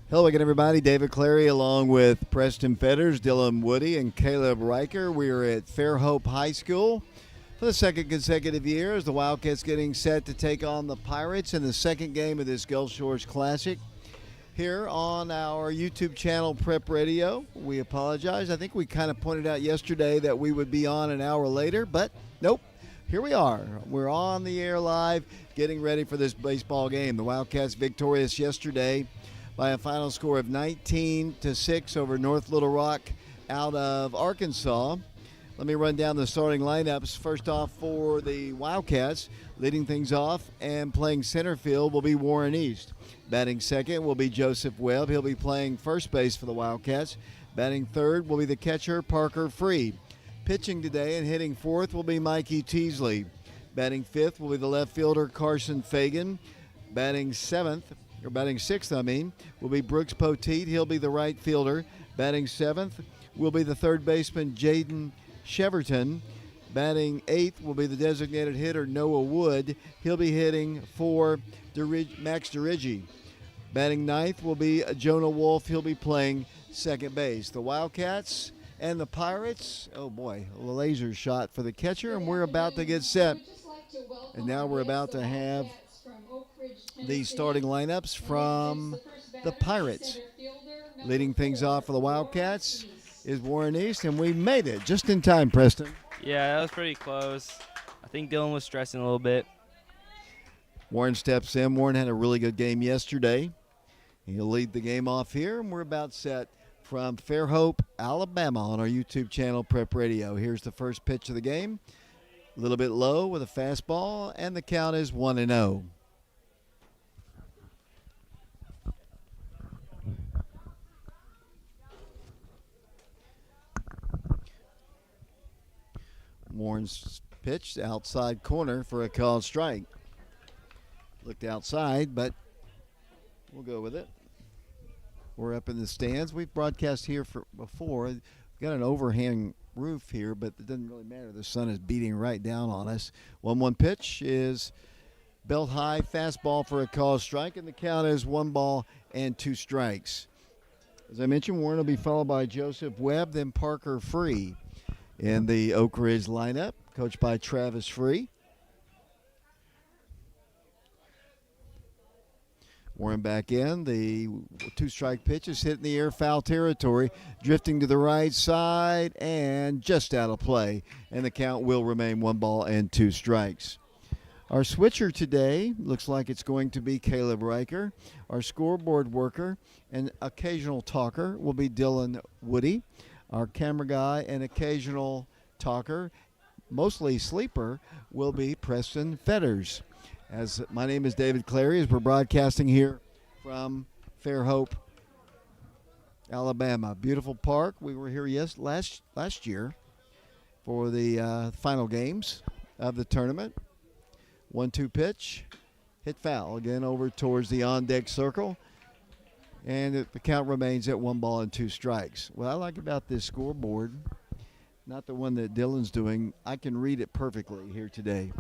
Hello again, everybody. David Clary along with Preston Fetters, Dylan Woody, and Caleb Riker. We are at Fairhope High School for the second consecutive year as the Wildcats getting set to take on the Pirates in the second game of this Gulf Shores Classic. Here on our YouTube channel, Prep Radio. We apologize. I think we kind of pointed out yesterday that we would be on an hour later, but nope. Here we are. We're on the air live, getting ready for this baseball game. The Wildcats victorious yesterday by a final score of 19-6 over North Little Rock out of Arkansas. Let me run down the starting lineups. First off for the Wildcats, leading things off and playing center field will be Warren East. Batting second will be Joseph Webb. He'll be playing first base for the Wildcats. Batting third will be the catcher, Parker Free. Pitching today and hitting fourth will be Mikey Teasley. Batting fifth will be the left fielder, Carson Fagan. Batting sixth, will be Brooks Poteet. He'll be the right fielder. Batting seventh will be the third baseman, Jaden Cheverton. Batting eighth will be the designated hitter, Noah Wood. He'll be hitting for Max DeRiggi. Batting ninth will be Jonah Wolf. He'll be playing second base. The Wildcats and the Pirates, oh boy, a laser shot for the catcher, and we're about to get set. And now we're about to have the starting lineups from the Pirates. Leading things off for the Wildcats is Warren East, and we made it just in time, Preston. Yeah, that was pretty close. I think Dylan was stressing a little bit. Warren steps in. Warren had a really good game yesterday. He'll lead the game off here, and we're about set from Fairhope, Alabama on our YouTube channel, Prep Radio. Here's the first pitch of the game. A little bit low with a fastball, and the count is 1-0. Warren's pitch outside corner for a called strike. Looked outside, but we'll go with it. We're up in the stands. We've broadcast here before. We've got an overhang roof here, but it doesn't really matter. The sun is beating right down on us. 1-1 pitch is belt high, fastball for a called strike, and the count is 1-2 strikes. As I mentioned, Warren will be followed by Joseph Webb, then Parker Free in the Oak Ridge lineup, coached by Travis Free. Warren back in. The two-strike pitch is hitting the air, foul territory, drifting to the right side and just out of play. And the count will remain 1-2 strikes. Our switcher today looks like it's going to be Caleb Riker. Our scoreboard worker and occasional talker will be Dylan Woody. Our camera guy and occasional talker, mostly sleeper, will be Preston Fetters. As my name is David Clary, as we're broadcasting here from Fairhope, Alabama. Beautiful park. We were here last year for the final games of the tournament. 1-2 pitch, hit foul again over towards the on-deck circle, and the count remains at 1-2 strikes. What I like about this scoreboard, not the one that Dylan's doing, I can read it perfectly here today.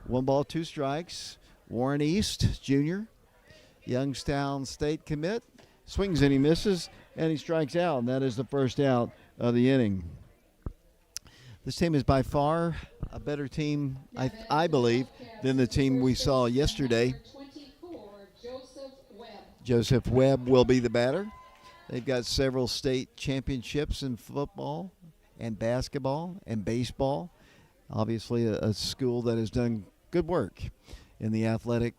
1-2 strikes. Warren East, Jr., Youngstown State commit, swings and he misses, and he strikes out, and that is the first out of the inning. This team is by far a better team, I believe, than the team we saw yesterday. Joseph Webb will be the batter. They've got several state championships in football and basketball and baseball. Obviously a school that has done good work in the athletic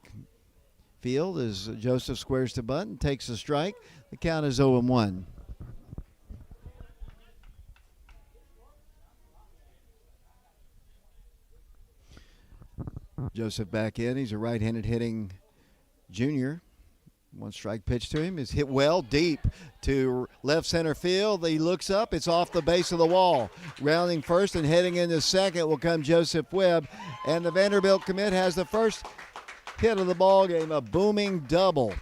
field as Joseph squares to bunt and takes a strike. The count is 0-1. Joseph back in. He's a right-handed hitting junior. One strike pitch to him is hit well deep to left center field. He looks up. It's off the base of the wall. Rounding first and heading into second will come Joseph Webb. And the Vanderbilt commit has the first hit of the ball game, a booming double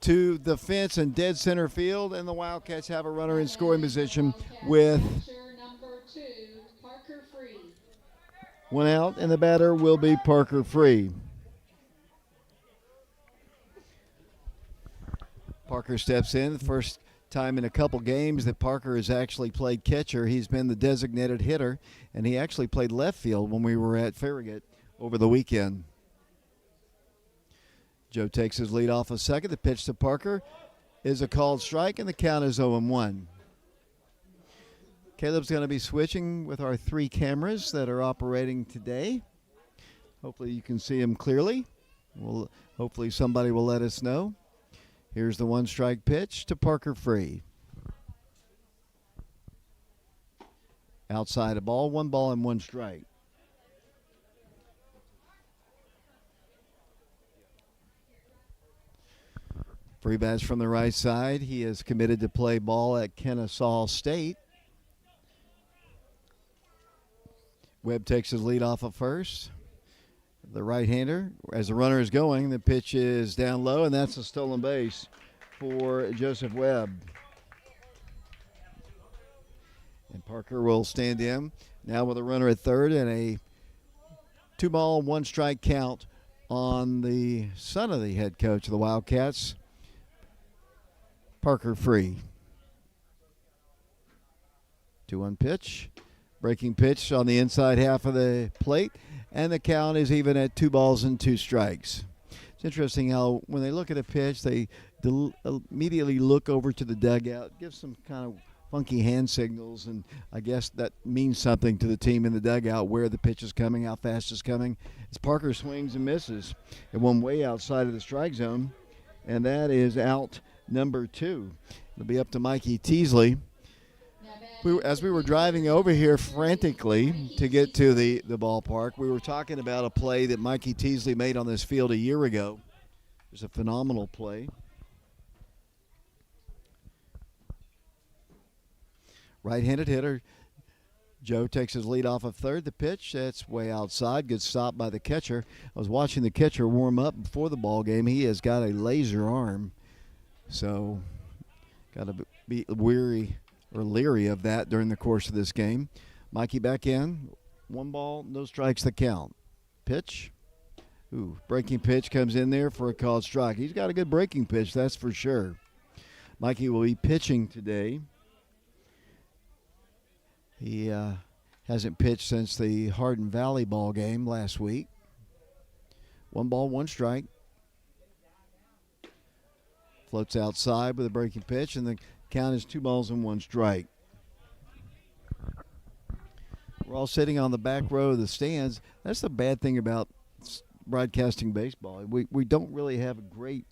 to the fence in dead center field. And the Wildcats have a runner in scoring position with one out, and the batter will be Parker Free. Parker steps in. The first time in a couple games that Parker has actually played catcher. He's been the designated hitter, and he actually played left field when we were at Farragut over the weekend. Joe takes his lead off a second. The pitch to Parker is a called strike, and the count is 0-1. Caleb's going to be switching with our 3 cameras that are operating today. Hopefully you can see him clearly. Hopefully somebody will let us know. Here's the 1-strike pitch to Parker Free. Outside a ball, 1 ball and 1 strike. Free bats from the right side. He is committed to play ball at Kennesaw State. Webb takes his lead off of first. The right-hander, as the runner is going, the pitch is down low, and that's a stolen base for Joseph Webb. And Parker will stand in now with a runner at third and a 2-ball, 1-strike count on the son of the head coach of the Wildcats, Parker Free. 2-1 pitch. Breaking pitch on the inside half of the plate, and the count is even at 2 balls and 2 strikes. It's interesting how when they look at a pitch, they immediately look over to the dugout, give some kind of funky hand signals, and I guess that means something to the team in the dugout where the pitch is coming, how fast it's coming. As Parker swings and misses, it went way outside of the strike zone, and that is out number 2. It'll be up to Mikey Teasley. As we were driving over here frantically to get to the ballpark, we were talking about a play that Mikey Teasley made on this field a year ago. It was a phenomenal play. Right-handed hitter. Joe takes his lead off of third. The pitch, that's way outside. Good stop by the catcher. I was watching the catcher warm up before the ball game. He has got a laser arm, so got to be leery of that during the course of this game. Mikey back in. 1 ball, no strikes the count. Pitch. Breaking pitch comes in there for a called strike. He's got a good breaking pitch, that's for sure. Mikey will be pitching today. He hasn't pitched since the Hardin Valley ball game last week. 1 ball, 1 strike. Floats outside with a breaking pitch, and the count is 2 balls and 1 strike. We're all sitting on the back row of the stands. That's the bad thing about broadcasting baseball. We don't really have a great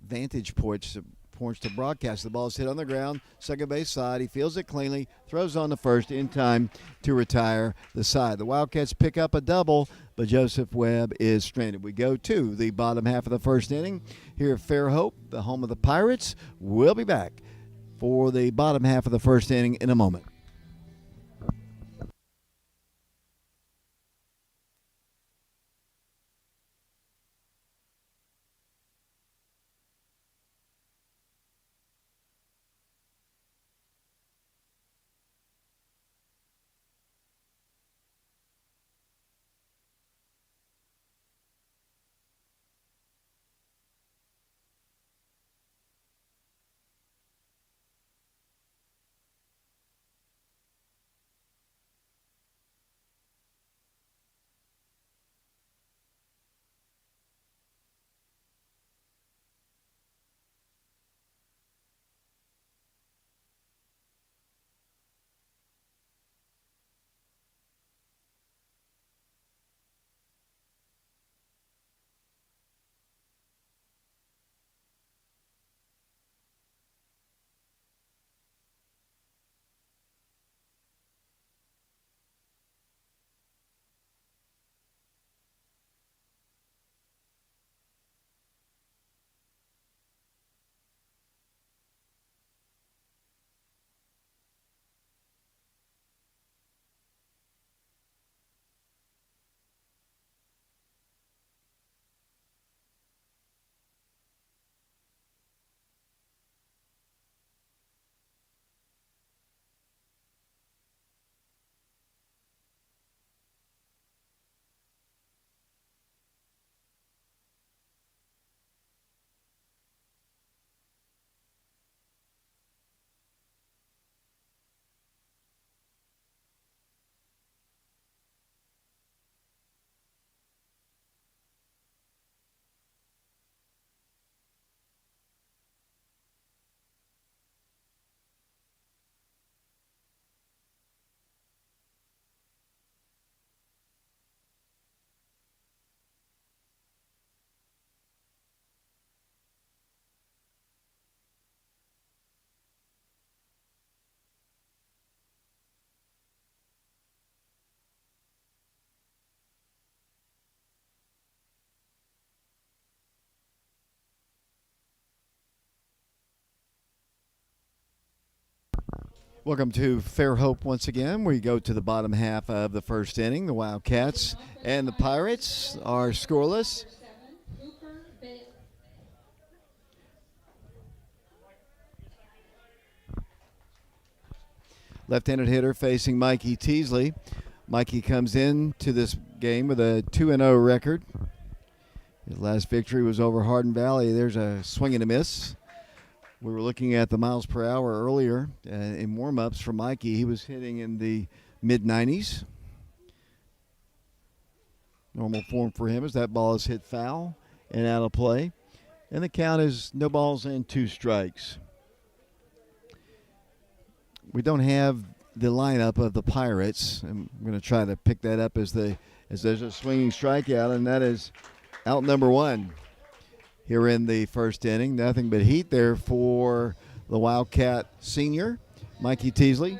vantage points to broadcast. The ball is hit on the ground, second base side. He fields it cleanly, throws on the first in time to retire the side. The Wildcats pick up a double, but Joseph Webb is stranded. We go to the bottom half of the first inning here at Fairhope, the home of the Pirates. We'll be back for the bottom half of the first inning in a moment. Welcome to Fairhope once again. We go to the bottom half of the first inning. The Wildcats and the Pirates are scoreless. Left-handed hitter facing Mikey Teasley. Mikey comes in to this game with a 2-0 record. His last victory was over Hardin Valley. There's a swing and a miss. We were looking at the miles per hour earlier in warm-ups for Mikey. He was hitting in the mid-90s. Normal form for him as that ball is hit foul and out of play. And the count is no balls and 2 strikes. We don't have the lineup of the Pirates. I'm going to try to pick that up as there's a swinging strikeout, and that is out number 1 here in the first inning. Nothing but heat there for the Wildcat senior, Mikey Teasley.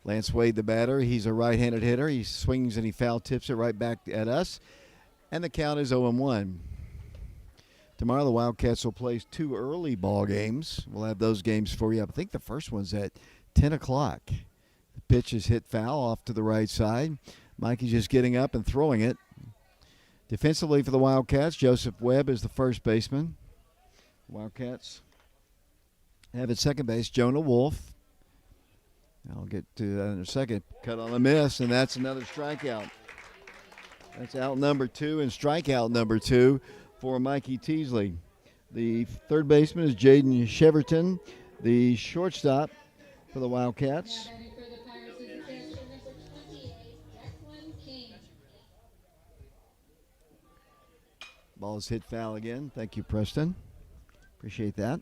Lance Wade, the batter. He's a right-handed hitter. He swings and he foul tips it right back at us. And the count is 0-1. Tomorrow the Wildcats will play 2 early ball games. We'll have those games for you. I think the first one's at 10 o'clock. The pitch is hit foul off to the right side. Mikey's just getting up and throwing it. Defensively for the Wildcats, Joseph Webb is the first baseman. Wildcats have at second base Jonah Wolf. I'll get to that in a second. Cut on a miss, and that's another strikeout. That's out number 2 and strikeout number 2 for Mikey Teasley. The third baseman is Jaden Cheverton, the shortstop for the Wildcats. Ball is hit foul again. Thank you, Preston. Appreciate that.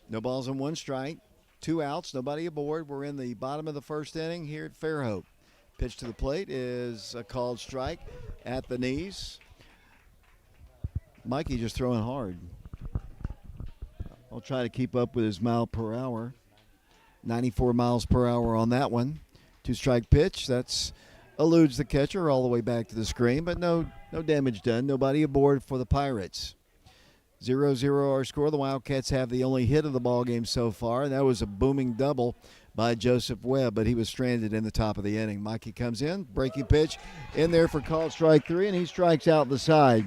No balls and 1 strike. 2 outs, nobody aboard. We're in the bottom of the first inning here at Fairhope. Pitch to the plate is a called strike at the knees. Mikey just throwing hard. I'll try to keep up with his mile per hour. 94 miles per hour on that one. 2-strike pitch. That's eludes the catcher all the way back to the screen, but no damage done. Nobody aboard for the Pirates. 0-0 our score. The Wildcats have the only hit of the ball game so far, and that was a booming double by Joseph Webb, but he was stranded in the top of the inning. Mikey comes in, breaking pitch in there for called strike 3, and he strikes out the side.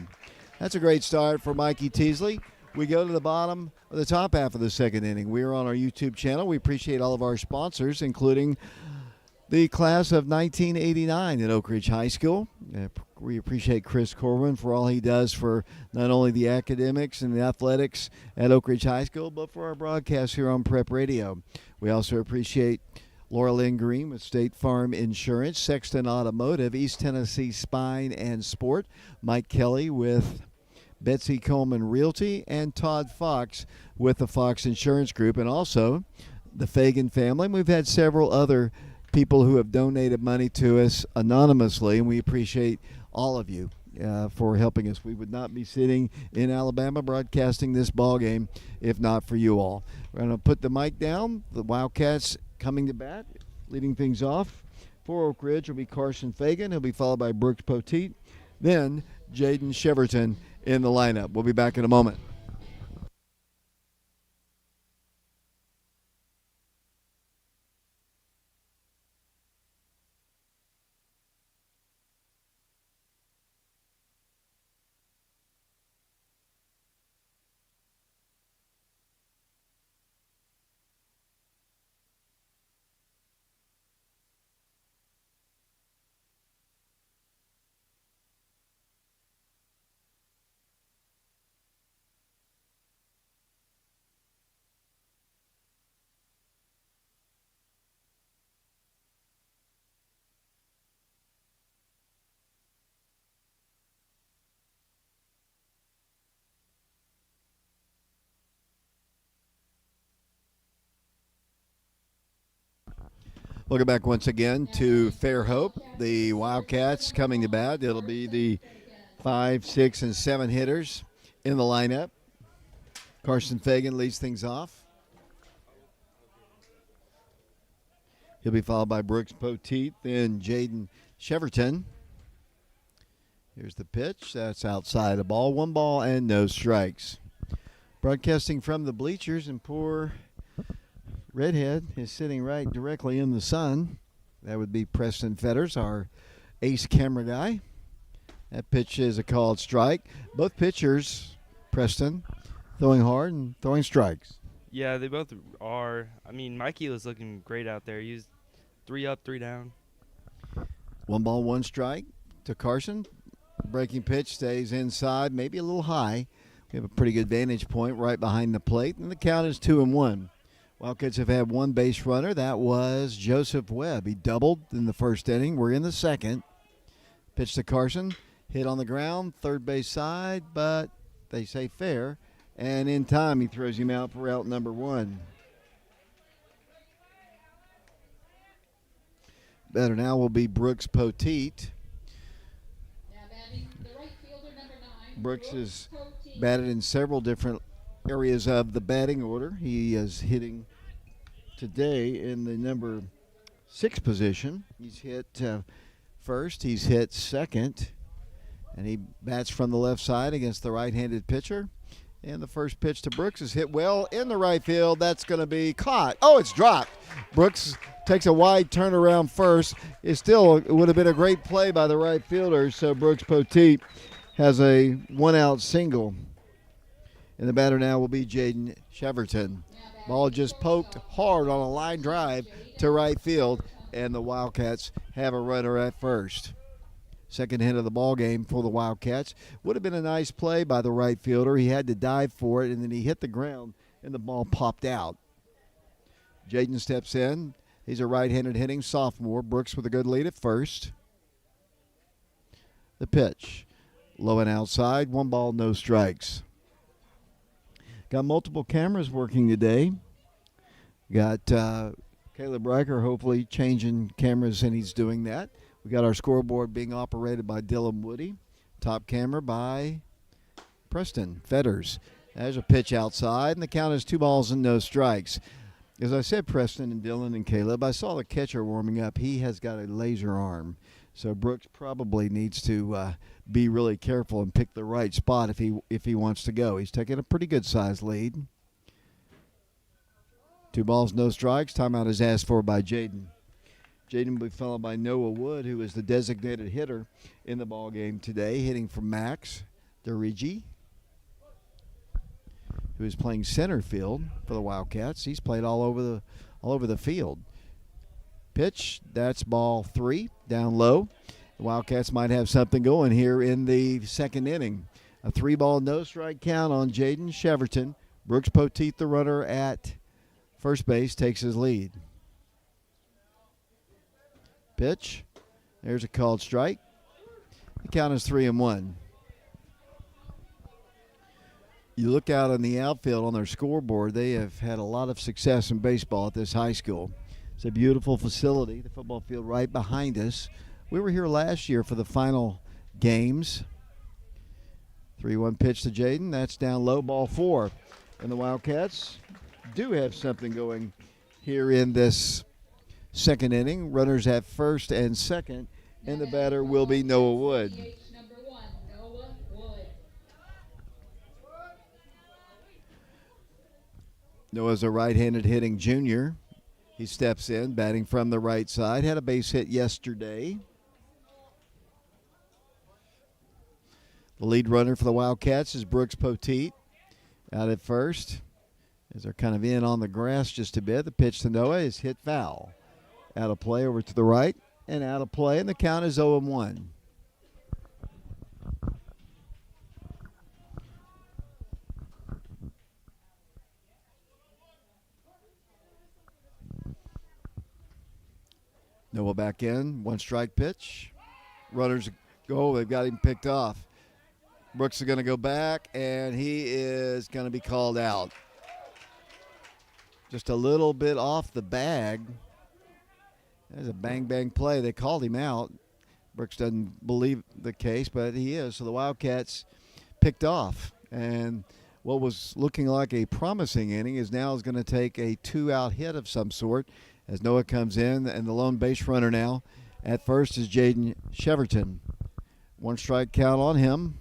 That's a great start for Mikey Teasley. We go to the bottom of the top half of the second inning. We are on our YouTube channel. We appreciate all of our sponsors, including the class of 1989 at Oak Ridge High School. We appreciate Chris Corwin for all he does for not only the academics and the athletics at Oak Ridge High School, but for our broadcast here on Prep Radio. We also appreciate Laura Lynn Green with State Farm Insurance, Sexton Automotive, East Tennessee Spine and Sport, Mike Kelly with Betsy Coleman Realty, and Todd Fox with the Fox Insurance Group, and also the Fagan family. We've had several other people who have donated money to us anonymously, and we appreciate all of you for helping us. We would not be sitting in Alabama broadcasting this ball game if not for you all. We're going to put the mic down. The Wildcats coming to bat, leading things off. For Oak Ridge will be Carson Fagan. He'll be followed by Brooks Poteet. Then Jaden Cheverton in the lineup. We'll be back in a moment. Welcome back once again to Fairhope. The Wildcats coming to bat. It'll be the 5, 6, and 7 hitters in the lineup. Carson Fagan leads things off. He'll be followed by Brooks Poteet, then Jaden Cheverton. Here's the pitch. That's outside a ball. 1 ball and no strikes. Broadcasting from the bleachers, and poor Redhead is sitting right directly in the sun. That would be Preston Fetters, our ace camera guy. That pitch is a called strike. Both pitchers, Preston, throwing hard and throwing strikes. Yeah, they both are. I mean, Mikey was looking great out there. He was 3 up, 3 down. 1 ball, 1 strike to Carson. Breaking pitch stays inside, maybe a little high. We have a pretty good vantage point right behind the plate, and the count is 2-1. Wildcats have had 1 base runner. That was Joseph Webb. He doubled in the first inning. We're in the second. Pitch to Carson. Hit on the ground, third base side, but they say fair. And in time, he throws him out for out number 1. Better now will be Brooks Poteet. Brooks is batted in several different areas of the batting order. He is hitting today in the number 6 position. He's hit first, he's hit second, and he bats from the left side against the right-handed pitcher. And the first pitch to Brooks is hit well in the right field. That's going to be caught. Oh, it's dropped. Brooks takes a wide turnaround first. It would have been a great play by the right fielder, so Brooks Poteet has a 1-out single. And the batter now will be Jaden Cheverton. Ball just poked hard on a line drive to right field, and the Wildcats have a runner at first. Second hit of the ball game for the Wildcats. Would have been a nice play by the right fielder. He had to dive for it, and then he hit the ground, and the ball popped out. Jaden steps in. He's a right-handed hitting sophomore. Brooks with a good lead at first. The pitch. Low and outside. 1 ball, no strikes. Got multiple cameras working today. Got Caleb Riker hopefully changing cameras, and he's doing that. We got our scoreboard being operated by Dylan Woody. Top camera by Preston Fetters. There's a pitch outside, and the count is 2 balls and no strikes. As I said, Preston and Dylan and Caleb, I saw the catcher warming up. He has got a laser arm. So Brooks probably needs to be really careful and pick the right spot if he wants to go. He's taking a pretty good size lead. 2 balls, no strikes. Timeout is asked for by Jaden. Jaden will be followed by Noah Wood, who is the designated hitter in the ball game today, hitting for Max Derigi, who is playing center field for the Wildcats. He's played all over the field. Pitch, that's ball 3, down low. The Wildcats might have something going here in the second inning. A 3-ball, no strike count on Jaden Cheverton. Brooks Poteet, the runner at first base, takes his lead. Pitch, there's a called strike. The count is 3-1. You look out on the outfield on their scoreboard, they have had a lot of success in baseball at this high school. It's a beautiful facility, the football field right behind us. We were here last year for the final games. 3-1 pitch to Jaden. That's down low, ball 4. And the Wildcats do have something going here in this second inning. Runners at first and second, and the batter will be Noah Wood. Noah's a right-handed hitting junior. He steps in, batting from the right side. Had a base hit yesterday. The lead runner for the Wildcats is Brooks Poteet. Out at first, as they're kind of in on the grass just a bit. The pitch to Noah is hit foul. Out of play over to the right, and out of play, and the count is 0-1. Noah back in, 1 strike pitch. Runners go, they've got him picked off. Brooks is going to go back, and he is going to be called out. Just a little bit off the bag. There's a bang-bang play. They called him out. Brooks doesn't believe the case, but he is. So the Wildcats picked off. And what was looking like a promising inning is now going to take a 2-out hit of some sort as Noah comes in, and the lone base runner now at first is Jaden Sheverton. 1 strike count on him.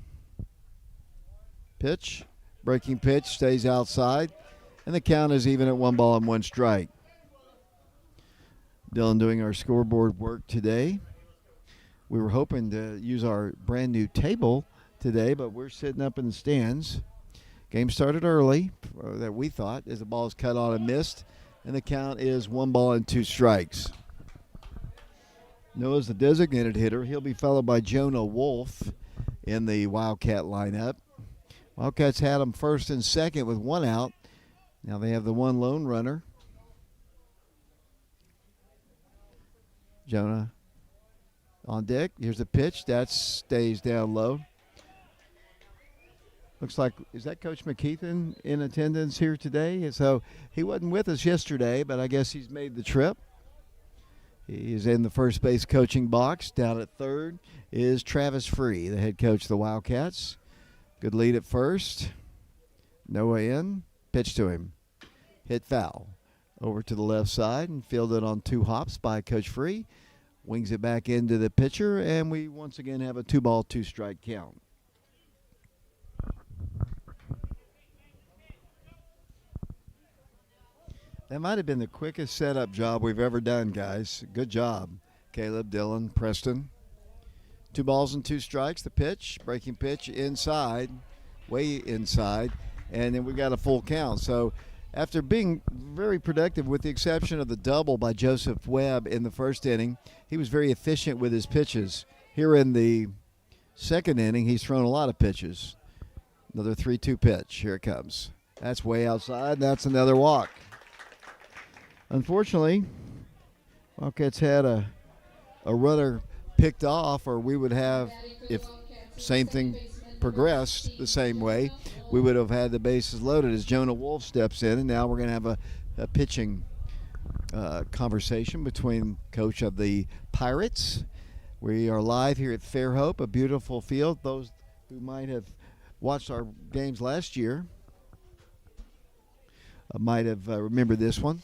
Pitch, breaking pitch, stays outside, and the count is even at 1 ball and 1 strike. Dylan doing our scoreboard work today. We were hoping to use our brand new table today, but we're sitting up in the stands. Game started early, that we thought, as the ball is cut on and missed, and the count is 1 ball and 2 strikes. Noah's the designated hitter. He'll be followed by Jonah Wolf in the Wildcat lineup. Wildcats had him first and second with 1 out. Now they have the 1 lone runner. Jonah on deck. Here's the pitch. That stays down low. Looks like, is that Coach McKeithen in attendance here today? So he wasn't with us yesterday, but I guess he's made the trip. He is in the first base coaching box. Down at third is Travis Free, the head coach of the Wildcats. Good lead at first. Noah in. Pitch to him. Hit foul. Over to the left side and fielded on 2 hops by Coach Free. Wings it back into the pitcher, and we once again have a 2 ball, 2 strike count. That might have been the quickest setup job we've ever done, guys. Good job, Caleb, Dylan, Preston. 2 balls and 2 strikes. The pitch, breaking pitch inside, way inside, and then we got a full count. So after being very productive, with the exception of the double by Joseph Webb in the first inning, he was very efficient with his pitches. Here in the second inning, he's thrown a lot of pitches. Another 3-2 pitch. Here it comes. That's way outside. That's another walk. Unfortunately, Wildcats had a runner picked off, or we would have, if same thing progressed the same way, we would have had the bases loaded as Jonah Wolf steps in, and now we're going to have a pitching conversation between coach of the Pirates. We are live here at Fairhope, a beautiful field. Those who might have watched our games last year might have remembered this one.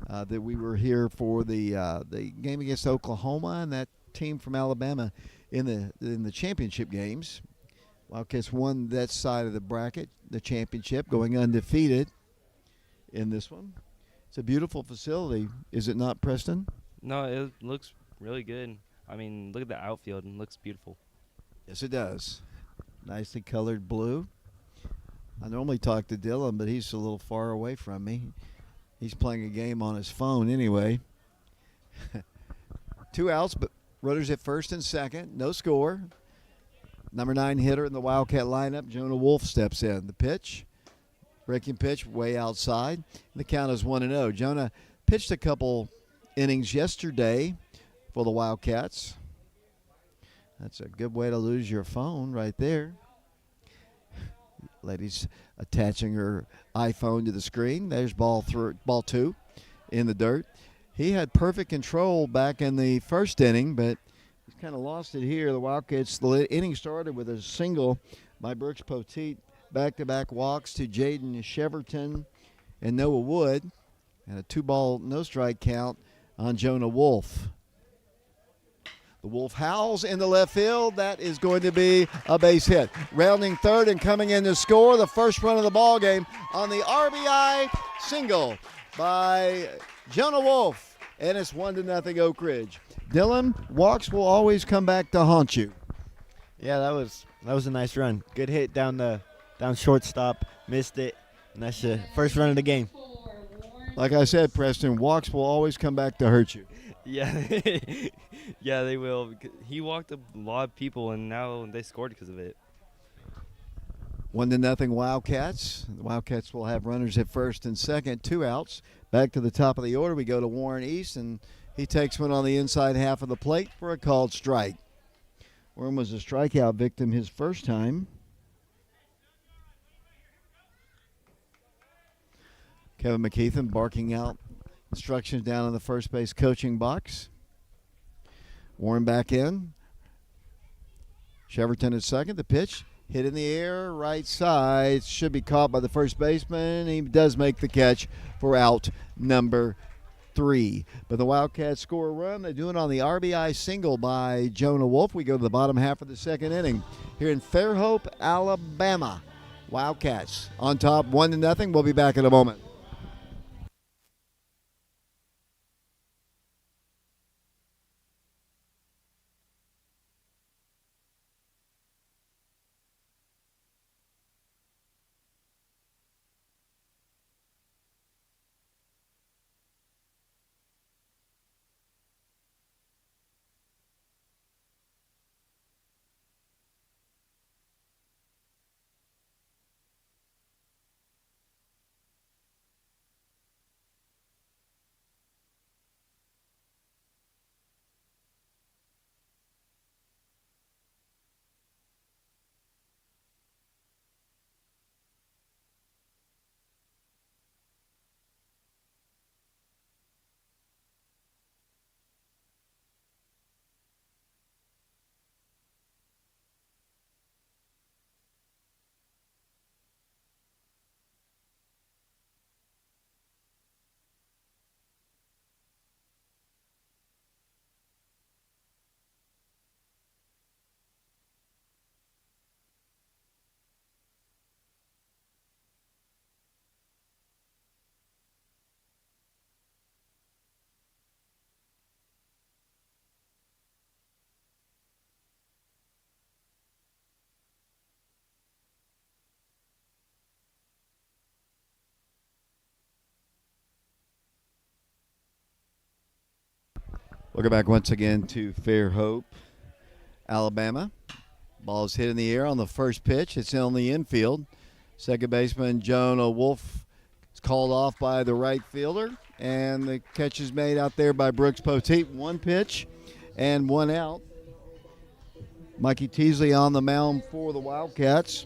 That we were here for the game against Oklahoma and that team from Alabama in the championship games. Wildcats won that side of the bracket, the championship, going undefeated in this one. It's a beautiful facility, is it not, Preston? No, it looks really good. I mean, look at the outfield, and it looks beautiful. Yes, it does. Nicely colored blue. I normally talk to Dylan, but he's a little far away from me. He's playing a game on his phone anyway. 2 outs, but runners at first and second. No score. Number 9 hitter in the Wildcat lineup, Jonah Wolf, steps in. The pitch, breaking pitch, way outside. The count is 1-0. Jonah pitched a couple innings yesterday for the Wildcats. That's a good way to lose your phone right there. Lady's attaching her iPhone to the screen. There's ball 2 in the dirt. He had perfect control back in the first inning, but he's kind of lost it here. The Wildcats, the inning started with a single by Brooks Poteet. Back-to-back walks to Jaden Sheverton and Noah Wood, and a 2 ball, no strike count on Jonah Wolf. The Wolf howls in the left field. That is going to be a base hit. Rounding third and coming in to score the first run of the ball game on the RBI single by Jonah Wolf, and it's 1-0 Oak Ridge. Dylan, walks will always come back to haunt you. Yeah, that was a nice run. Good hit down shortstop, missed it, and that's the first run of the game. Like I said, Preston, walks will always come back to hurt you. Yeah, yeah, they will. He walked a lot of people, and now they scored because of it. 1-0 Wildcats. The Wildcats will have runners at first and second, 2 outs. Back to the top of the order, we go to Warren East, and he takes one on the inside half of the plate for a called strike. Warren was a strikeout victim his first time. Kevin McKeithen barking out instructions down in the first base coaching box. Warren back in. Sheverton at second. The pitch hit in the air, right side. Should be caught by the first baseman. He does make the catch for out number 3. But the Wildcats score a run. They do it on the RBI single by Jonah Wolf. We go to the bottom half of the second inning here in Fairhope, Alabama. Wildcats on top 1-0. We'll be back in a moment. We'll go back once again to Fairhope, Alabama. Ball is hit in the air on the first pitch. It's on the infield. Second baseman Jonah Wolf is called off by the right fielder, and the catch is made out there by Brooks Poteet. 1 pitch and 1 out. Mikey Teasley on the mound for the Wildcats.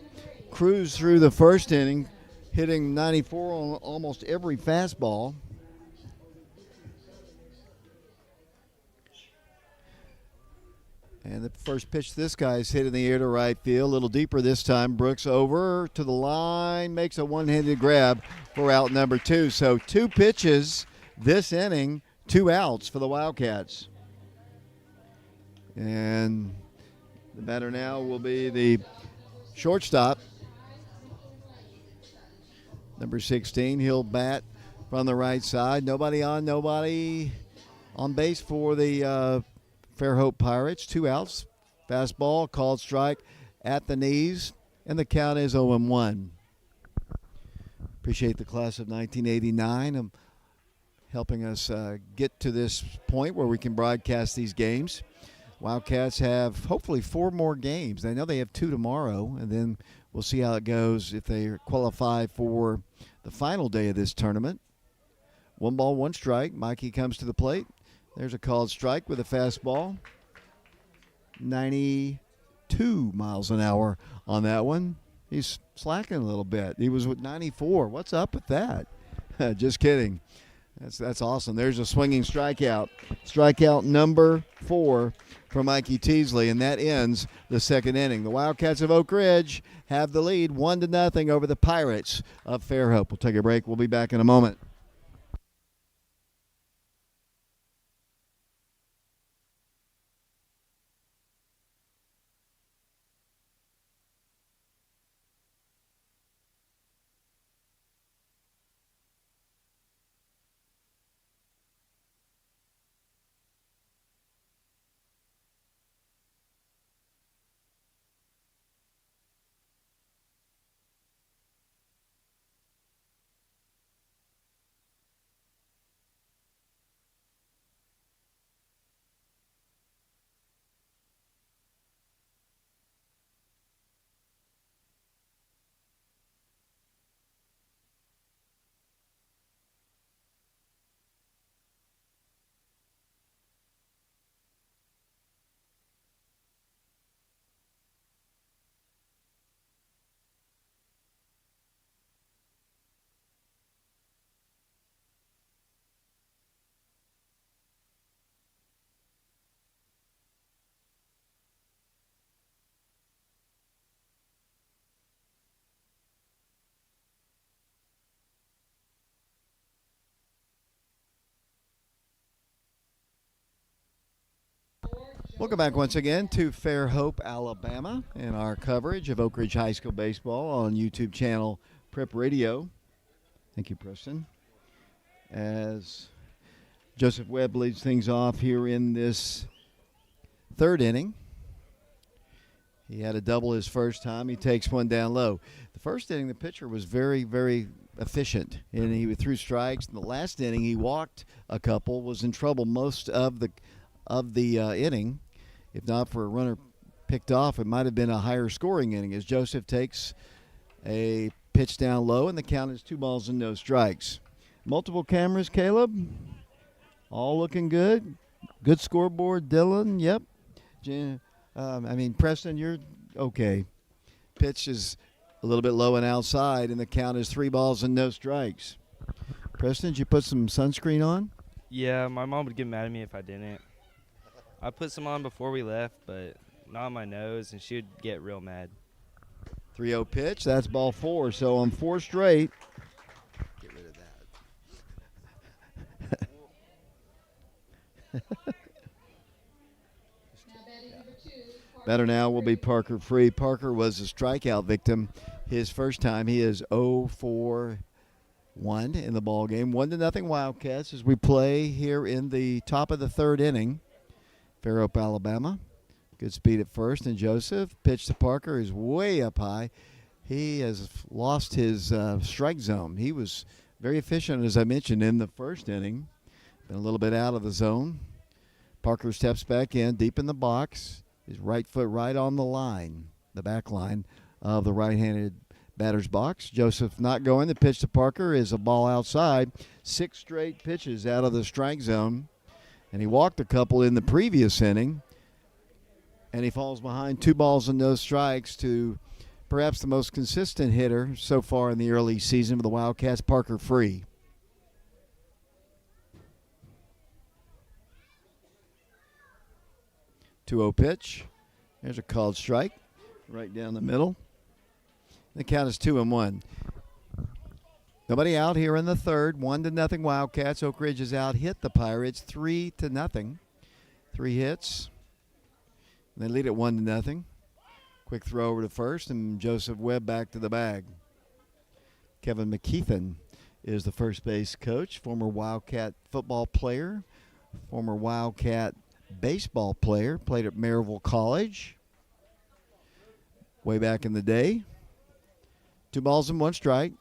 Cruised through the first inning, hitting 94 on almost every fastball. And the first pitch to this guy is hit in the air to right field. A little deeper this time. Brooks over to the line, makes a one-handed grab for out number 2. So 2 pitches this inning, 2 outs for the Wildcats. And the batter now will be the shortstop, number 16. He'll bat from the right side. Nobody on base for the Fairhope Pirates. 2 outs. Fastball, called strike at the knees, and the count is 0-1. Appreciate the class of 1989 helping us get to this point where we can broadcast these games. Wildcats have hopefully 4 more games. I know they have 2 tomorrow, and then we'll see how it goes if they qualify for the final day of this tournament. 1 ball, 1 strike. Mikey comes to the plate. There's a called strike with a fastball. 92 miles an hour on that one. He's slacking a little bit. He was with 94. What's up with that? Just kidding. That's awesome. There's a swinging strikeout. Strikeout number 4 for Mikey Teasley, and that ends the second inning. The Wildcats of Oak Ridge have the lead 1-0 over the Pirates of Fairhope. We'll take a break. We'll be back in a moment. Welcome back once again to Fairhope, Alabama, and our coverage of Oak Ridge High School baseball on YouTube channel Prep Radio. Thank you, Preston. As Joseph Webb leads things off here in this third inning. He had a double his first time. He takes one down low. The first inning, the pitcher was very, very efficient, and he threw strikes. In the last inning, he walked a couple, was in trouble most of the inning. If not for a runner picked off, it might have been a higher scoring inning as Joseph takes a pitch down low, and the count is 2 balls and no strikes. Multiple cameras, Caleb. All looking good. Good scoreboard, Dylan. Yep. Preston, you're okay. Pitch is a little bit low and outside, and the count is 3 balls and no strikes. Preston, did you put some sunscreen on? Yeah, my mom would get mad at me if I didn't. I put some on before we left, but not on my nose, and she would get real mad. 3-0 pitch. That's ball 4. So on 4 straight. Get rid of that. Batter now will be Parker Free. Parker was a strikeout victim his first time. He is 0 for 1 in the ball game. 1-0 Wildcats as we play here in the top of the third inning. Fairhope, Alabama. Good speed at first, and Joseph. Pitch to Parker is way up high. He has lost his strike zone. He was very efficient, as I mentioned, in the first inning. Been a little bit out of the zone. Parker steps back in, deep in the box. His right foot right on the line, the back line of the right-handed batter's box. Joseph not going. The pitch to Parker is a ball outside. 6 straight pitches out of the strike zone. And he walked a couple in the previous inning. And he falls behind 2 balls and no strikes to perhaps the most consistent hitter so far in the early season for the Wildcats, Parker Free. Two-0 pitch. There's a called strike right down the middle. The count is 2-1. Nobody out here in the third. 1-0 Wildcats. Oak Ridge has out-hit the Pirates 3-0. 3 hits. And they lead at 1-0. Quick throw over to first, and Joseph Webb back to the bag. Kevin McKeithen is the first base coach, former Wildcat football player, former Wildcat baseball player, played at Maryville College way back in the day. 2 balls and 1 strike.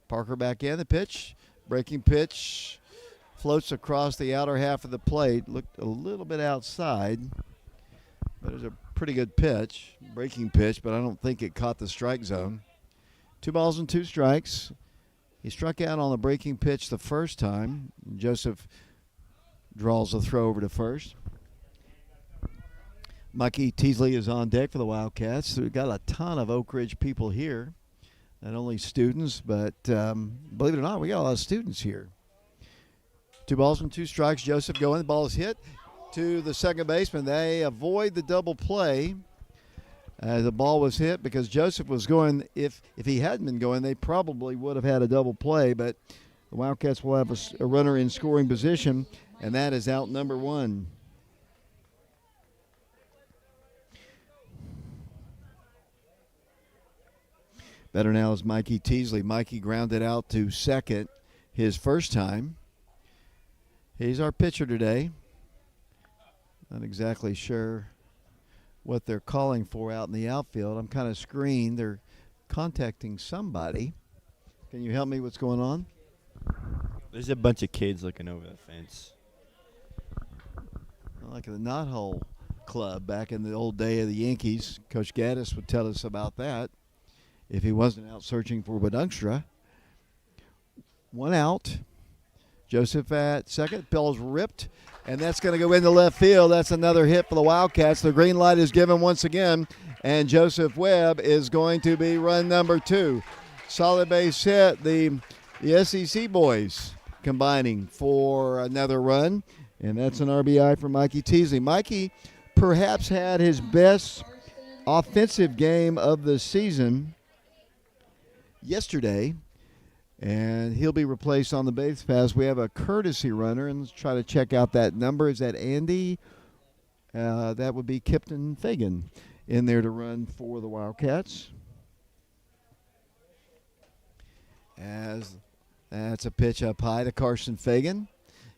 Parker back in the pitch. Breaking pitch floats across the outer half of the plate. Looked a little bit outside, but it was a pretty good pitch. Breaking pitch, but I don't think it caught the strike zone. 2 balls and 2 strikes. He struck out on the breaking pitch the first time. Joseph draws a throw over to first. Mikey Teasley is on deck for the Wildcats. So we've got a ton of Oak Ridge people here. Not only students, but believe it or not, we got a lot of students here. 2 balls and 2 strikes. Joseph going. The ball is hit to the second baseman. They avoid the double play. The ball was hit because Joseph was going. If he hadn't been going, they probably would have had a double play. But the Wildcats will have a runner in scoring position, and that is out number 1. Better now is Mikey Teasley. Mikey grounded out to second his first time. He's our pitcher today. Not exactly sure what they're calling for out in the outfield. I'm kind of screened. They're contacting somebody. Can you help me? What's going on? There's a bunch of kids looking over the fence. Like the Knothole Club back in the old day of the Yankees. Coach Gaddis would tell us about that if he wasn't out searching for Badunstra. 1 out. Joseph at second. Bill's ripped, and that's going to go into left field. That's another hit for the Wildcats. The green light is given once again, and Joseph Webb is going to be run number 2. Solid base hit. The SEC boys combining for another run, and that's an RBI for Mikey Teasley. Mikey perhaps had his best offensive game of the season yesterday, and he'll be replaced on the base pass. We have a courtesy runner, and let's try to check out that number. Is that Andy? That would be Kipton Fagan in there to run for the Wildcats. As that's a pitch up high to Carson Fagan.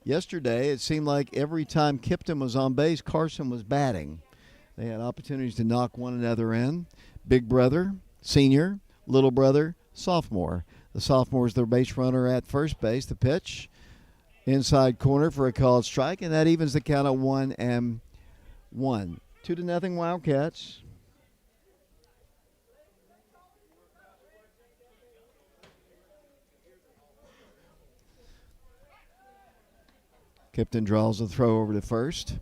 Yesterday, it seemed like every time Kipton was on base, Carson was batting. They had opportunities to knock one another in. Big brother, senior, little brother, sophomore. The sophomore is their base runner at first base. The pitch, inside corner for a called strike, and that evens the count at 1-1. 2-0 Wildcats. Kipton draws the throw over to first.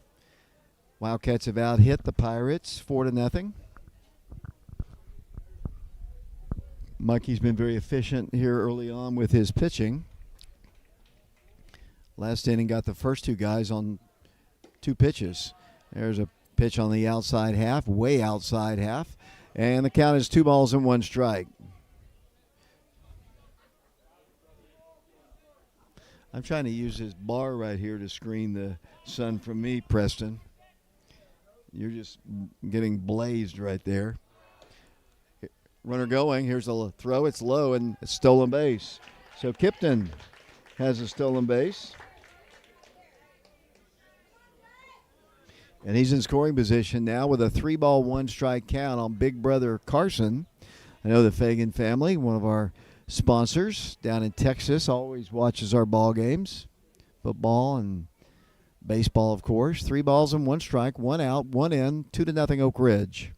Wildcats have out-hit the Pirates 4-0. Mikey's been very efficient here early on with his pitching. Last inning got the first two guys on 2 pitches. There's a pitch on the outside half, way outside half, and the count is 2 balls and 1 strike. I'm trying to use this bar right here to screen the sun from me, Preston. You're just getting blazed right there. Runner going. Here's a throw. It's low and it's stolen base. So Kipton has a stolen base. And he's in scoring position now with a 3-ball, 1-strike count on big brother Carson. I know the Fagan family, one of our sponsors down in Texas, always watches our ball games. Football and baseball, of course. 3 balls and 1 strike, 1 out, 1 in, 2-0 Oak Ridge.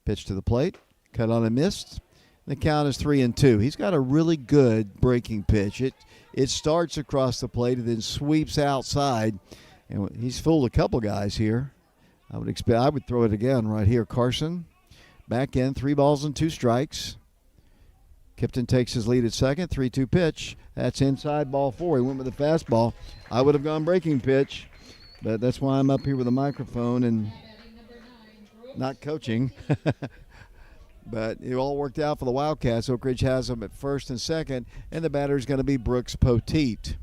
Pitch to the plate, cut on and missed. The count is 3-2. He's got a really good breaking pitch. It starts across the plate and then sweeps outside. And he's fooled a couple guys here. I would throw it again right here. Carson back in, 3 balls and 2 strikes. Kipton takes his lead at second, 3-2 pitch. That's inside, ball 4. He went with the fastball. I would have gone breaking pitch, but that's why I'm up here with a microphone and not coaching. But it all worked out for the Wildcats. Oak Ridge has them at first and second, and the batter is going to be Brooks Poteet.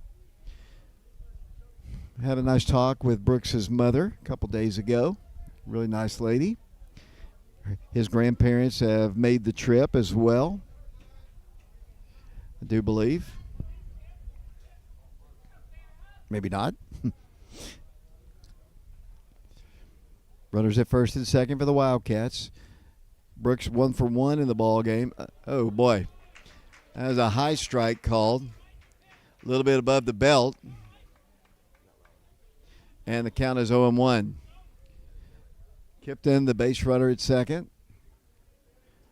Had a nice talk with Brooks's mother a couple days ago. Really nice lady. His grandparents have made the trip as well, I do believe. Maybe not. Runners at first and second for the Wildcats. Brooks 1 for 1 in the ball game. Oh boy, that was a high strike called, a little bit above the belt, and the count is 0-1. Kipton, the base runner at second.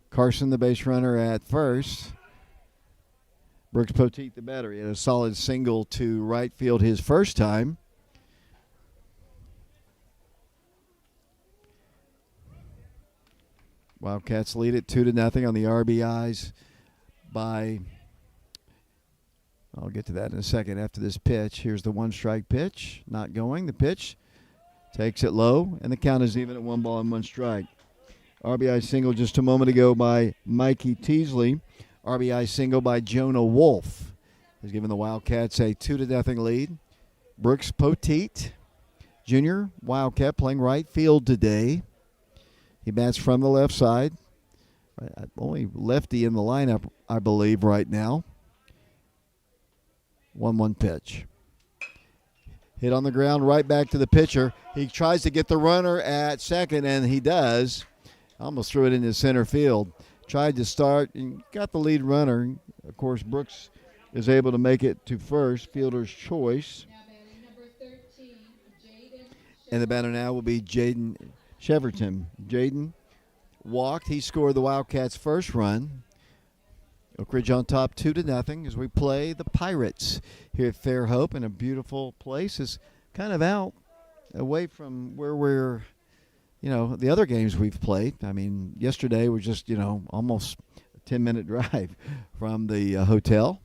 Carson, the base runner at first. Brooks Poteet, the batter. He had a solid single to right field his first time. Wildcats lead it 2-0 on the RBIs by, I'll get to that in a second after this pitch. Here's the 1-strike pitch, not going. The pitch takes it low, and the count is even at 1 ball and 1 strike. RBI single just a moment ago by Mikey Teasley. RBI single by Jonah Wolf has given the Wildcats a 2-0 lead. Brooks Poteet, junior Wildcat, playing right field today. He bats from the left side. Only lefty in the lineup, I believe, right now. 1-1 pitch. Hit on the ground, right back to the pitcher. He tries to get the runner at second, and he does. Almost threw it into center field. Tried to start and got the lead runner. Of course, Brooks is able to make it to first, fielder's choice. And the batter now will be Jaden Cheverton. Jaden walked. He scored the Wildcats' first run. Oak Ridge on top 2-0 as we play the Pirates here at Fairhope, in a beautiful place. It's kind of out away from where we're, the other games we've played. I mean, yesterday was just, almost a 10-minute drive from the hotel.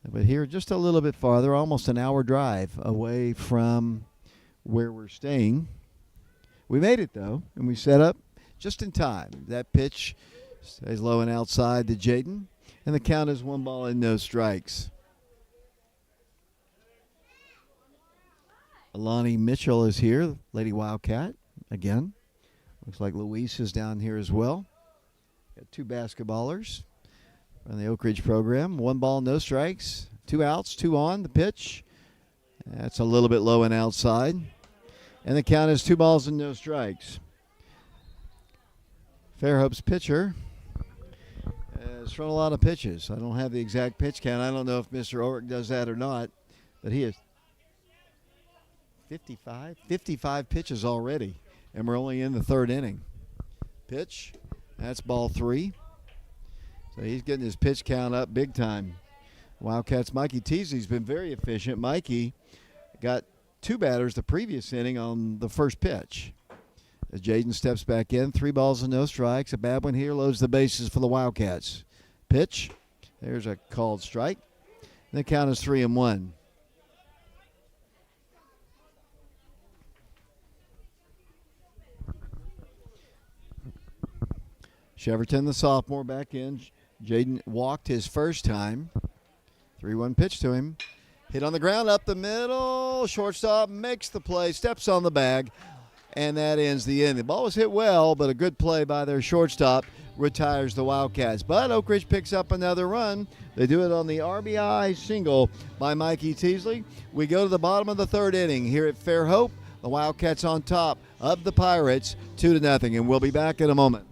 But here just a little bit farther, almost an hour drive away from where we're staying. We made it, though, and we set up just in time. That pitch stays low and outside to Jaden, and the count is 1 ball and no strikes. Alani Mitchell is here, Lady Wildcat, again. Looks like Luis is down here as well. Got 2 basketballers from the Oak Ridge program. 1 ball, no strikes. 2 outs, 2 on the pitch. That's a little bit low and outside. And the count is 2 balls and no strikes. Fairhope's pitcher has thrown a lot of pitches. I don't have the exact pitch count. I don't know if Mr. Ulrich does that or not, but he is 55 pitches already, and we're only in the 3rd inning. Pitch, that's ball 3. So he's getting his pitch count up big time. Wildcats' Mikey Teasley's been very efficient. Mikey got 2 batters the previous inning on the first pitch. As Jaden steps back in, 3 balls and no strikes. A bad one here, loads the bases for the Wildcats. Pitch, there's a called strike. And the count is 3-1. Cheverton, the sophomore, back in. Jaden walked his first time. 3-1 pitch to him. Hit on the ground, up the middle. Shortstop makes the play, steps on the bag, and that ends the inning. The ball was hit well, but a good play by their shortstop retires the Wildcats. But Oak Ridge picks up another run. They do it on the RBI single by Mikey Teasley. We go to the bottom of the 3rd inning here at Fairhope. The Wildcats on top of the Pirates, 2-0, and we'll be back in a moment.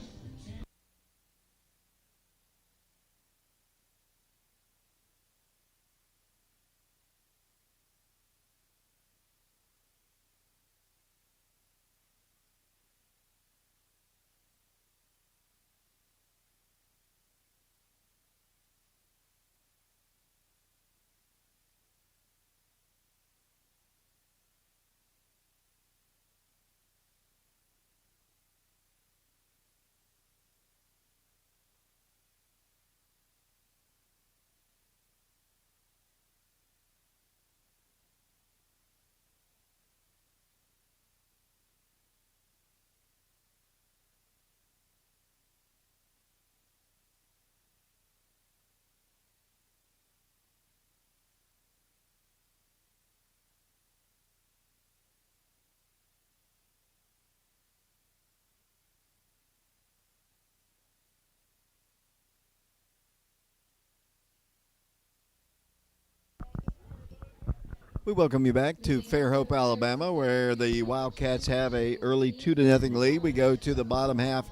We welcome you back to Fairhope, Alabama, where the Wildcats have a early 2-0 lead. We go to the bottom half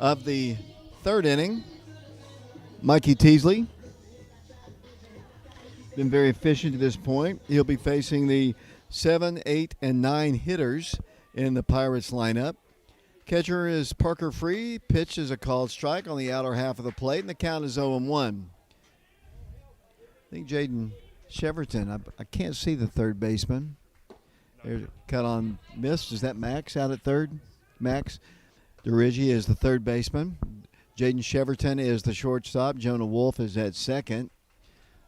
of the 3rd inning. Mikey Teasley been very efficient to this point. He'll be facing the 7, 8, and 9 hitters in the Pirates lineup. Catcher is Parker Free. Pitch is a called strike on the outer half of the plate, and the count is 0-1. I think Jaden Cheverton, I can't see the 3rd baseman. There's a cut on missed. Is that Max out at 3rd? Max DeRigi is the 3rd baseman. Jaden Cheverton is the shortstop. Jonah Wolf is at 2nd.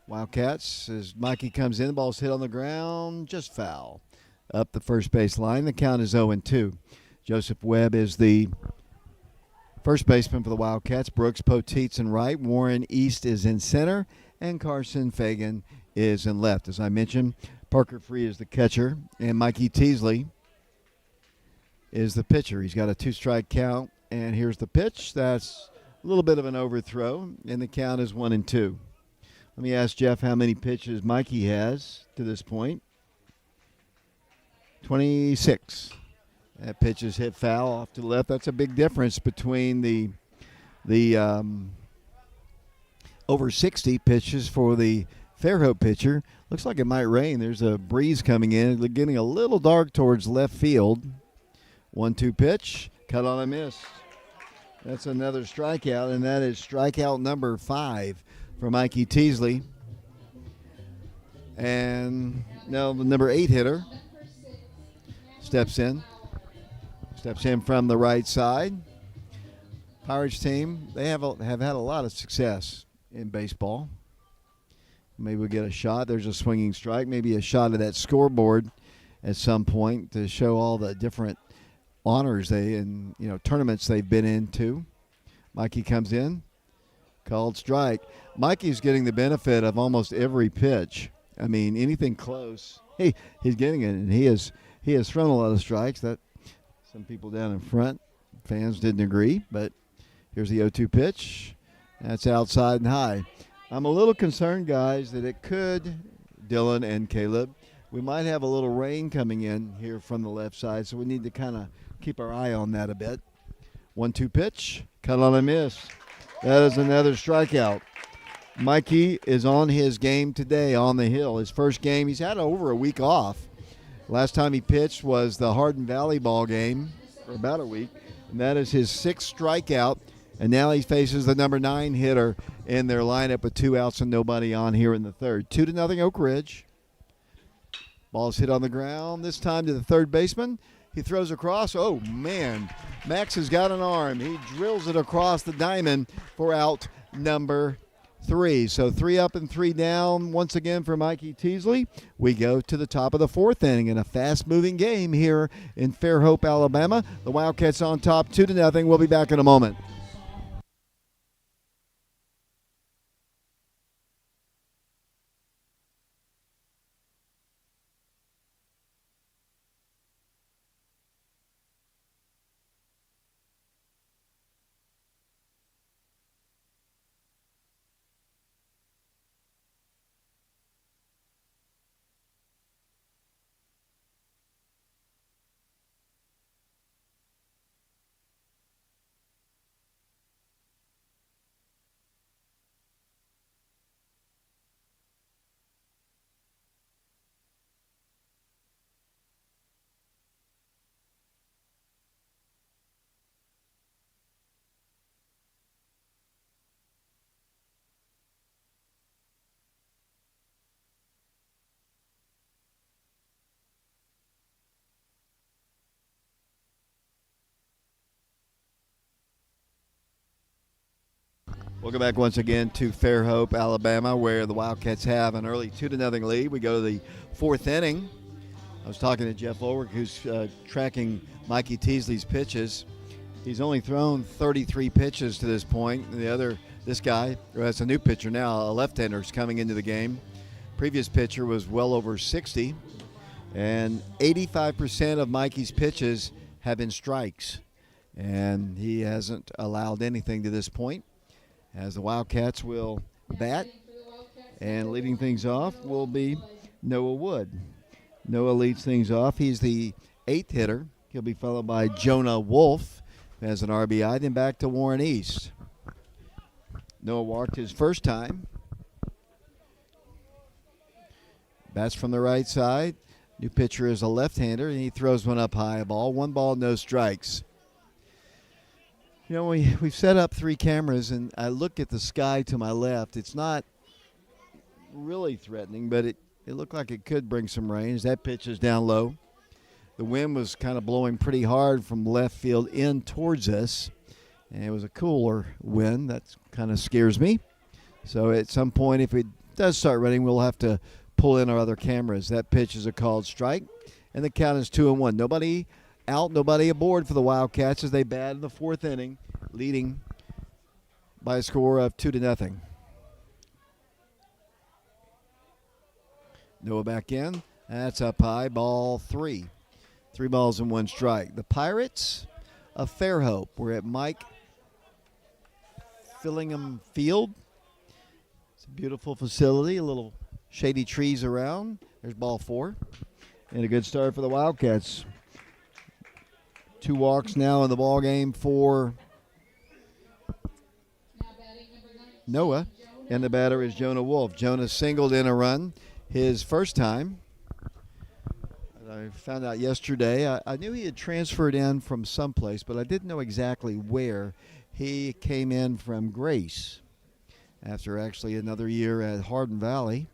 Wildcats, as Mikey comes in, the ball's hit on the ground, just foul. Up the first base line, the count is 0-2. Joseph Webb is the first baseman for the Wildcats. Brooks Poteet's in right. Warren East is in center. And Carson Fagan is in left. As I mentioned, Parker Free is the catcher, and Mikey Teasley is the pitcher. He's got a 2-strike count, and here's the pitch. That's a little bit of an overthrow, and the count is 1-2. Let me ask Jeff how many pitches Mikey has to this point. 26. That pitch is hit foul off to the left. That's a big difference between the over 60 pitches for the Fairhope pitcher. Looks like it might rain. There's a breeze coming in, getting a little dark towards left field. 1-2 pitch, cut on a miss. That's another strikeout, and that is strikeout number 5 for Mikey Teasley. And now the number 8 hitter steps in from the right side. Pirates team, they have had a lot of success in baseball. Maybe we'll get a shot. There's a swinging strike. Maybe a shot of that scoreboard at some point to show all the different honors tournaments they've been into. Mikey comes in, called strike. Mikey's getting the benefit of almost every pitch I mean, anything close, he's getting it, and he has thrown a lot of strikes. That some people down in front, fans didn't agree, but here's the 0-2 pitch. That's outside and high. I'm a little concerned, guys, that it could, Dylan and Caleb, we might have a little rain coming in here from the left side, so we need to kind of keep our eye on that a bit. 1-2 pitch, cut on a miss. That is another strikeout. Mikey is on his game today on the hill. His first game, he's had over a week off. Last time he pitched was the Hardin Valley ball game for about a week, and that is his 6th strikeout. And now he faces the number 9 hitter in their lineup with 2 outs and nobody on here in the third. 2-0 Oak Ridge. Ball's hit on the ground, this time to the third baseman. He throws across. Oh, man. Max has got an arm. He drills it across the diamond for out number 3. So 3 up and 3 down once again for Mikey Teasley. We go to the top of the 4th inning in a fast-moving game here in Fairhope, Alabama. The Wildcats on top 2-0. We'll be back in a moment. Welcome back once again to Fairhope, Alabama, where the Wildcats have an early 2-0 lead. We go to the 4th inning. I was talking to Jeff Ulrich, who's tracking Mikey Teasley's pitches. He's only thrown 33 pitches to this point. This guy, that's a new pitcher now, a left-hander, is coming into the game. Previous pitcher was well over 60. And 85% of Mikey's pitches have been strikes. And he hasn't allowed anything to this point. As the Wildcats will bat, and leading things off will be Noah Wood. Noah leads things off. He's the 8th hitter. He'll be followed by Jonah Wolf as an RBI, then back to Warren East. Noah walked his first time. Bats from the right side. New pitcher is a left-hander, and he throws one up high, a ball. 1 ball, no strikes. You know, we've set up 3 cameras, and I look at the sky to my left. It's not really threatening, but it looked like it could bring some rain as that pitch is down low. The wind was kind of blowing pretty hard from left field in towards us, and it was a cooler wind. That kind of scares me. So at some point, if it does start raining, we'll have to pull in our other cameras. That pitch is a called strike, and the count is 2-1. Nobody out, nobody aboard for the Wildcats as they bat in the 4th inning, leading by a score of 2-0. Noah back in. That's up high, ball 3. 3 balls and 1 strike. The Pirates of Fairhope. We're at Mike Fillingham Field. It's a beautiful facility, a little shady trees around. There's ball 4. And a good start for the Wildcats. 2 walks now in the ball game for Noah, and the batter is Jonah Wolf. Jonah singled in a run his first time. I found out yesterday. I knew he had transferred in from someplace, but I didn't know exactly where. He came in from Grace after actually another year at Hardin Valley.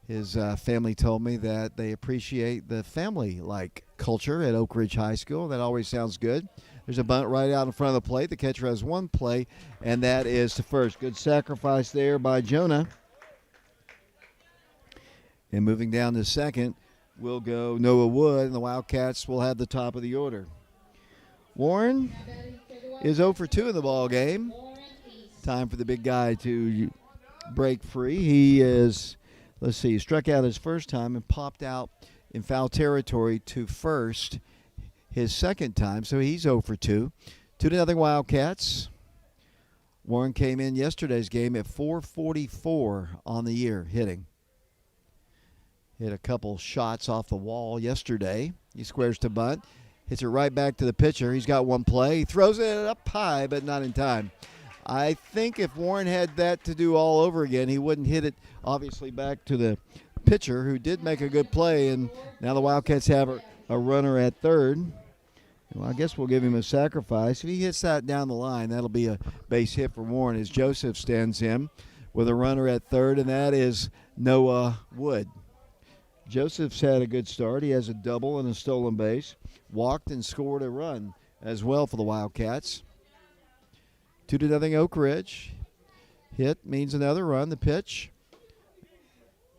His family told me that they appreciate the family-like culture at Oak Ridge High School. That always sounds good. There's a bunt right out in front of the plate. The catcher has 1 play, and that is to first. Good sacrifice there by Jonah. And moving down to second will go Noah Wood, and the Wildcats will have the top of the order. Warren is 0 for 2 in the ball game. Time for the big guy to break free. He is let's see, he struck out his first time and popped out in foul territory to first his second time, so he's 0 for 2. 2-0 Wildcats. Warren came in yesterday's game at 444 on the year hitting. Hit a couple shots off the wall yesterday. He squares to bunt. Hits it right back to the pitcher. He's got one play. He throws it up high, but not in time. I think if Warren had that to do all over again, he wouldn't hit it, obviously, back to the pitcher, who did make a good play. And now the Wildcats have a runner at third. Well, I guess we'll give him a sacrifice. If he hits that down the line, that'll be a base hit for Warren as Joseph stands in with a runner at third, and that is Noah Wood. Joseph's had a good start. He has a double and a stolen base. Walked and scored a run as well for the Wildcats. 2-0 Oak Ridge. Hit means another run. The pitch,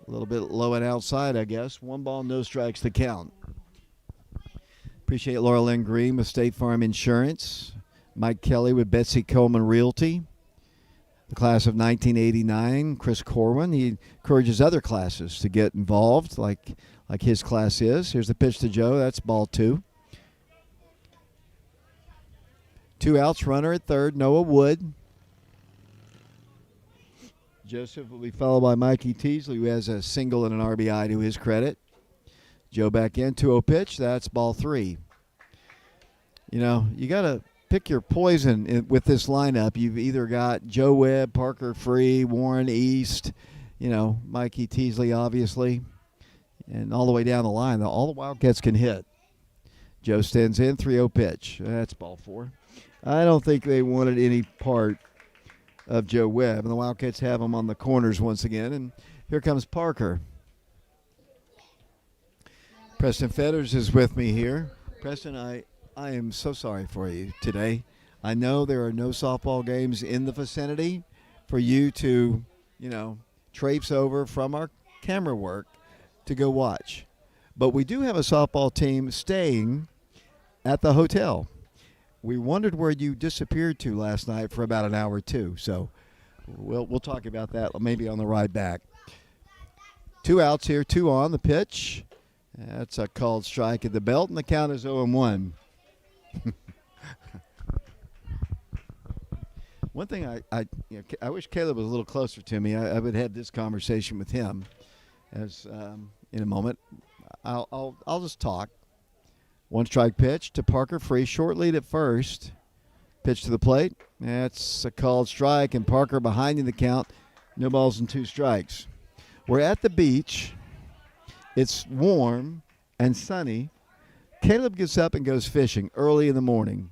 a little bit low and outside, I guess. 1 ball, no strikes to count. Appreciate Laura Lynn Green with State Farm Insurance. Mike Kelly with Betsy Coleman Realty. The class of 1989, Chris Corwin. He encourages other classes to get involved like his class is. Here's the pitch to Joe. That's ball 2. 2 outs, runner at third, Noah Wood. Joseph will be followed by Mikey Teasley, who has a single and an RBI to his credit. Joe back in, 2-0 pitch. That's ball 3. You know, you got to pick your poison with this lineup. You've either got Joe Webb, Parker Free, Warren East, you know, Mikey Teasley, obviously, and all the way down the line. All the Wildcats can hit. Joe stands in, 3-0 pitch. That's ball 4. I don't think they wanted any part of Joe Webb, and the Wildcats have him on the corners once again. And here comes Parker. Preston Fetters is with me here. Preston, I am so sorry for you today. I know there are no softball games in the vicinity for you to, you know, traipse over from our camera work to go watch. But we do have a softball team staying at the hotel. We wondered where you disappeared to last night for about an hour or two. So we'll talk about that maybe on the ride back. 2 outs here, 2 on the pitch. That's a called strike at the belt, and the count is 0-1. One thing I wish Caleb was a little closer to me. I would have this conversation with him as in a moment. I'll just talk. 1 strike pitch to Parker Free, short lead at first. Pitch to the plate. That's a called strike, and Parker behind in the count. No balls and 2 strikes. We're at the beach. It's warm and sunny. Caleb gets up and goes fishing early in the morning.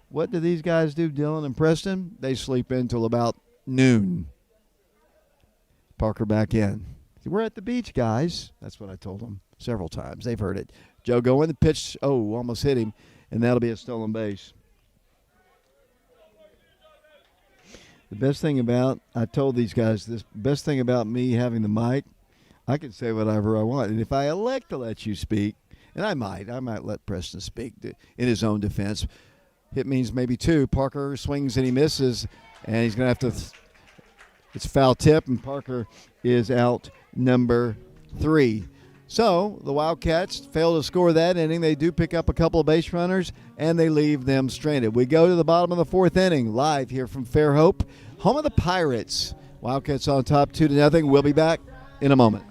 What do these guys do, Dylan and Preston? They sleep in till about noon. Parker back in. We're at the beach, guys. That's what I told them several times. They've heard it. Joe going, the pitch, almost hit him, and that'll be a stolen base. The best thing about, I told these guys this, best thing about me having the mic, I can say whatever I want. And if I elect to let you speak, and I might let Preston speak in his own defense. It means maybe 2. Parker swings and he misses, and he's going to have to, it's foul tip, and Parker is out number 3. So the Wildcats fail to score that inning. They do pick up a couple of base runners, and they leave them stranded. We go to the bottom of the 4th inning, live here from Fairhope, home of the Pirates. Wildcats on top 2-0. We'll be back in a moment.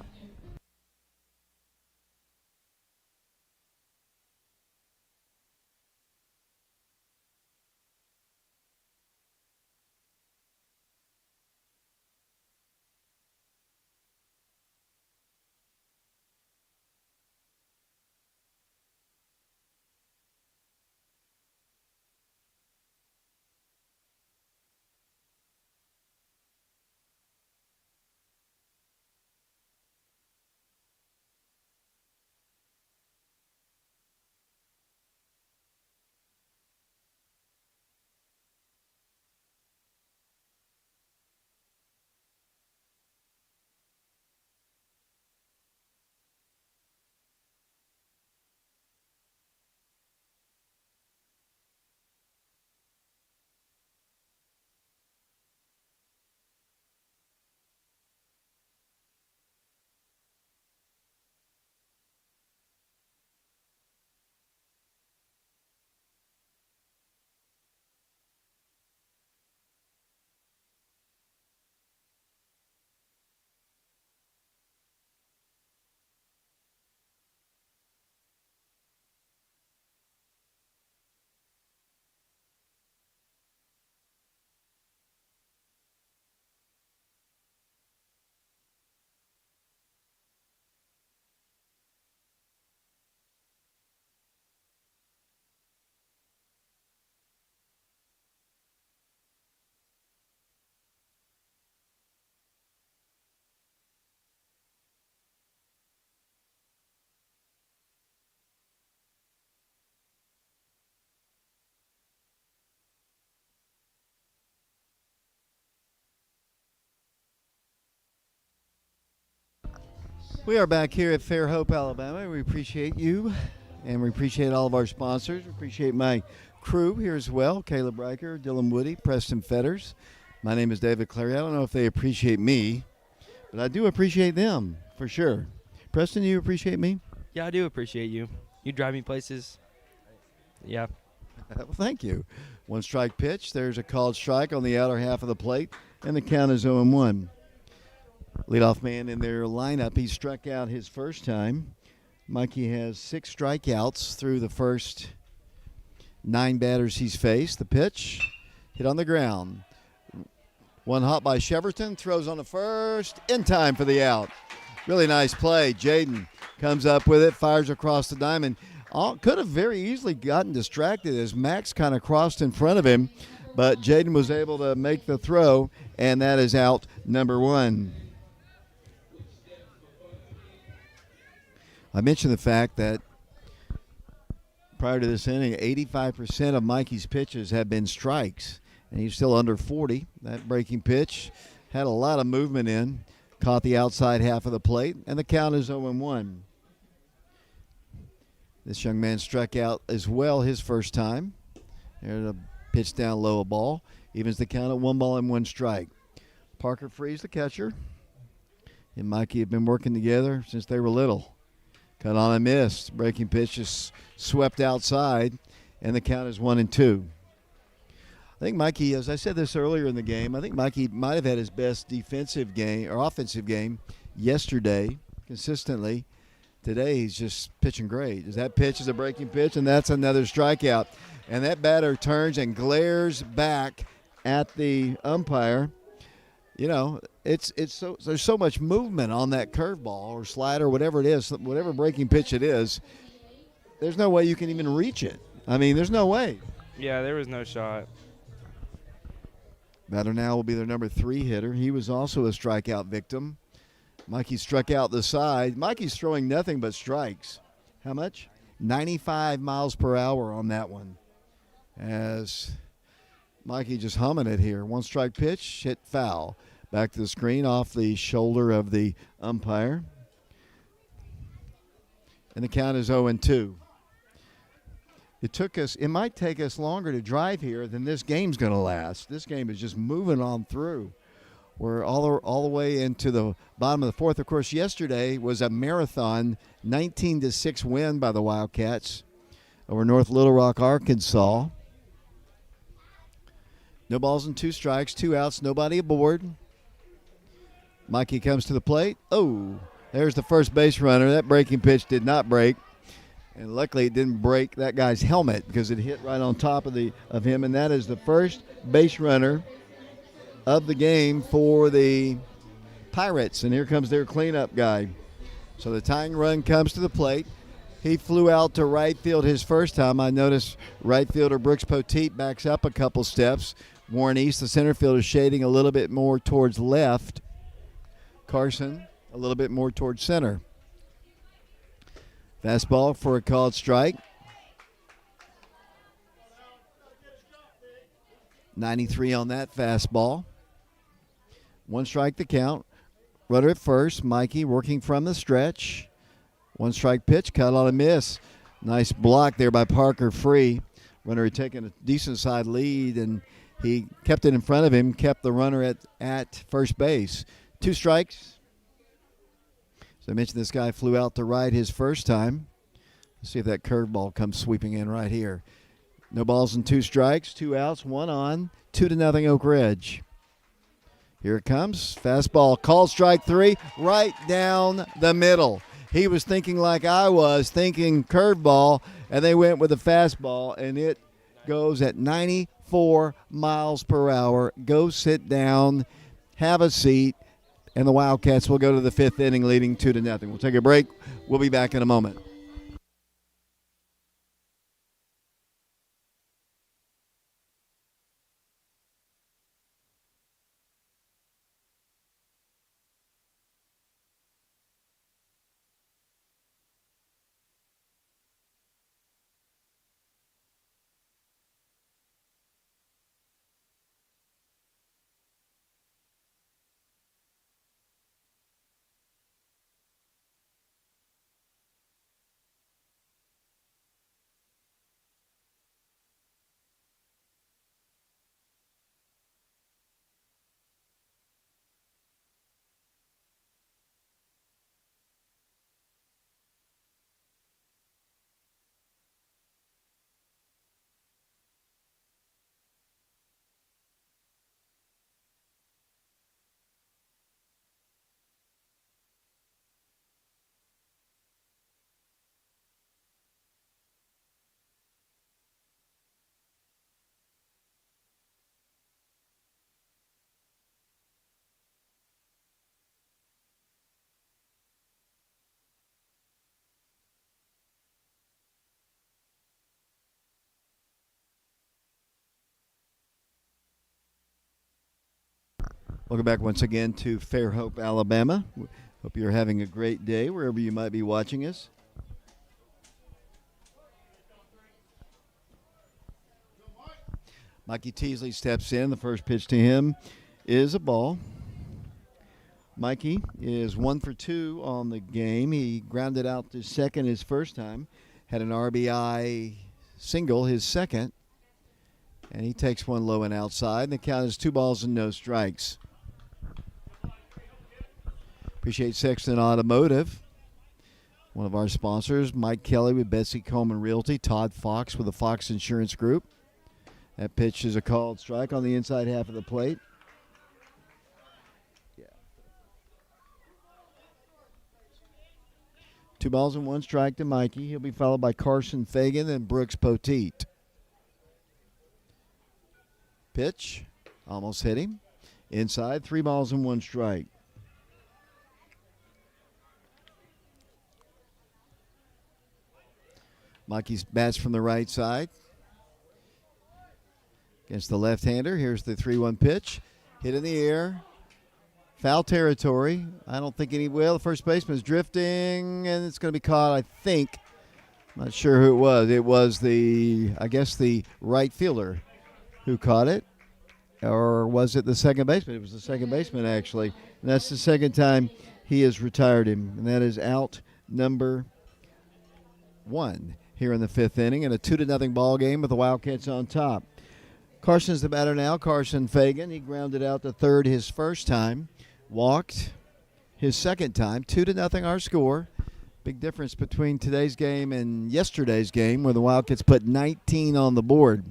We are back here at Fairhope, Alabama. We appreciate you, and we appreciate all of our sponsors. We appreciate my crew here as well, Caleb Riker, Dylan Woody, Preston Fetters. My name is David Clary. I don't know if they appreciate me, but I do appreciate them, for sure. Preston, you appreciate me? Yeah, I do appreciate you. You drive me places. Yeah. Well, thank you. One strike pitch. There's a called strike on the outer half of the plate, and the count is 0-1. Leadoff man in their lineup. He struck out his first time. Mikey has 6 strikeouts through the first 9 batters he's faced. The pitch hit on the ground. One hop by Sheverton. Throws on the first. In time for the out. Really nice play. Jaden comes up with it. Fires across the diamond. Could have very easily gotten distracted as Max kind of crossed in front of him. But Jaden was able to make the throw. And that is out number 1. I mentioned the fact that prior to this inning, 85% of Mikey's pitches have been strikes, and he's still under 40. That breaking pitch had a lot of movement in, caught the outside half of the plate, and the count is 0-1. This young man struck out as well his first time. There's a pitch down low, a ball. Evens the count at 1 strike. Parker Freeze, the catcher, and Mikey have been working together since they were little. Cut on a miss. Breaking pitch just swept outside, and the count is 1-2. I think Mikey, as I said this earlier in the game, I think Mikey might have had his best defensive game or offensive game yesterday consistently. Today he's just pitching great. As that pitch is a breaking pitch, and that's another strikeout. And that batter turns and glares back at the umpire. You know, there's so much movement on that curveball or slider, whatever it is, whatever breaking pitch it is. There's no way you can even reach it. I mean, there's no way. Yeah, there was no shot. Batter now will be their number 3 hitter. He was also a strikeout victim. Mikey struck out the side. Mikey's throwing nothing but strikes. How much? 95 miles per hour on that one. As Mikey just humming it here. 1 strike pitch, hit foul. Back to the screen off the shoulder of the umpire. And the count is 0-2. It might take us longer to drive here than this game's going to last. This game is just moving on through. We're all the way into the bottom of the 4th. Of course, yesterday was a marathon 19-6 win by the Wildcats over North Little Rock, Arkansas. No balls and 2 strikes, 2 outs, nobody aboard. Mikey comes to the plate. Oh, there's the first base runner. That breaking pitch did not break. And luckily it didn't break that guy's helmet because it hit right on top of him. And that is the first base runner of the game for the Pirates. And here comes their cleanup guy. So the tying run comes to the plate. He flew out to right field his first time. I noticed right fielder Brooks Poteet backs up a couple steps. Warren East, the center fielder, shading a little bit more towards left. Carson, a little bit more towards center. Fastball for a called strike. 93 on that fastball. 1 strike to count. Runner at first. Mikey working from the stretch. 1 strike pitch, cut on a miss. Nice block there by Parker Free. Runner had taken a decent side lead, and he kept it in front of him, kept the runner at first base. 2 strikes. As I mentioned, this guy flew out to right his first time. Let's see if that curveball comes sweeping in right here. No balls and 2 strikes, 2 outs, 1 on, 2-0 Oak Ridge. Here it comes. Fastball, called strike 3, right down the middle. He was thinking like I was, thinking curveball, and they went with a fastball, and it goes at 94 miles per hour. Go sit down, have a seat, and the Wildcats will go to the 5th inning leading 2-0. We'll take a break. We'll be back in a moment. Welcome back once again to Fairhope, Alabama. Hope you're having a great day wherever you might be watching us. Mikey Teasley steps in. The first pitch to him is a ball. Mikey is 1 for 2 on the game. He grounded out to second his first time, had an RBI single his second, and he takes one low and outside. And the count is 2 balls and no strikes. Appreciate Sexton Automotive, one of our sponsors. Mike Kelly with Betsy Coleman Realty. Todd Fox with the Fox Insurance Group. That pitch is a called strike on the inside half of the plate. Yeah. 2 balls and 1 strike to Mikey. He'll be followed by Carson Fagan and Brooks Poteet. Pitch, almost hit him. Inside, 3 balls and 1 strike. Mikey's bats from the right side against the left-hander. Here's the 3-1 pitch. Hit in the air. Foul territory. I don't think the first baseman is drifting, and it's going to be caught, I think. I'm not sure who it was. It was the right fielder who caught it. Or was it the second baseman? It was the second baseman, actually. And that's the second time he has retired him. And that is out number 1 here in the 5th inning, and a 2-0 ball game with the Wildcats on top. Carson's the batter now. Carson Fagan. He grounded out to third his first time, walked his second time. 2-0 our score. Big difference between today's game and yesterday's game, where the Wildcats put 19 on the board.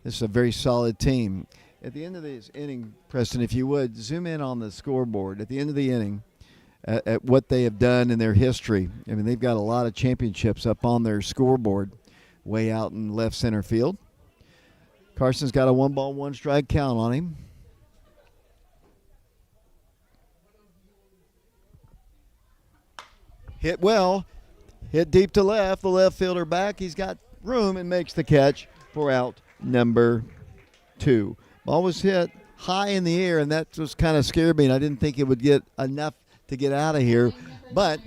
This is a very solid team. At the end of this inning, Preston, if you would, zoom in on the scoreboard. At the end of the inning, at what they have done in their history. I mean, they've got a lot of championships up on their scoreboard way out in left center field. Carson's got a 1-ball, 1-strike count on him. Hit well. Hit deep to left. The left fielder back. He's got room and makes the catch for out number 2. Ball was hit high in the air, and that just kind of scared me, and I didn't think it would get enough to get out of here, but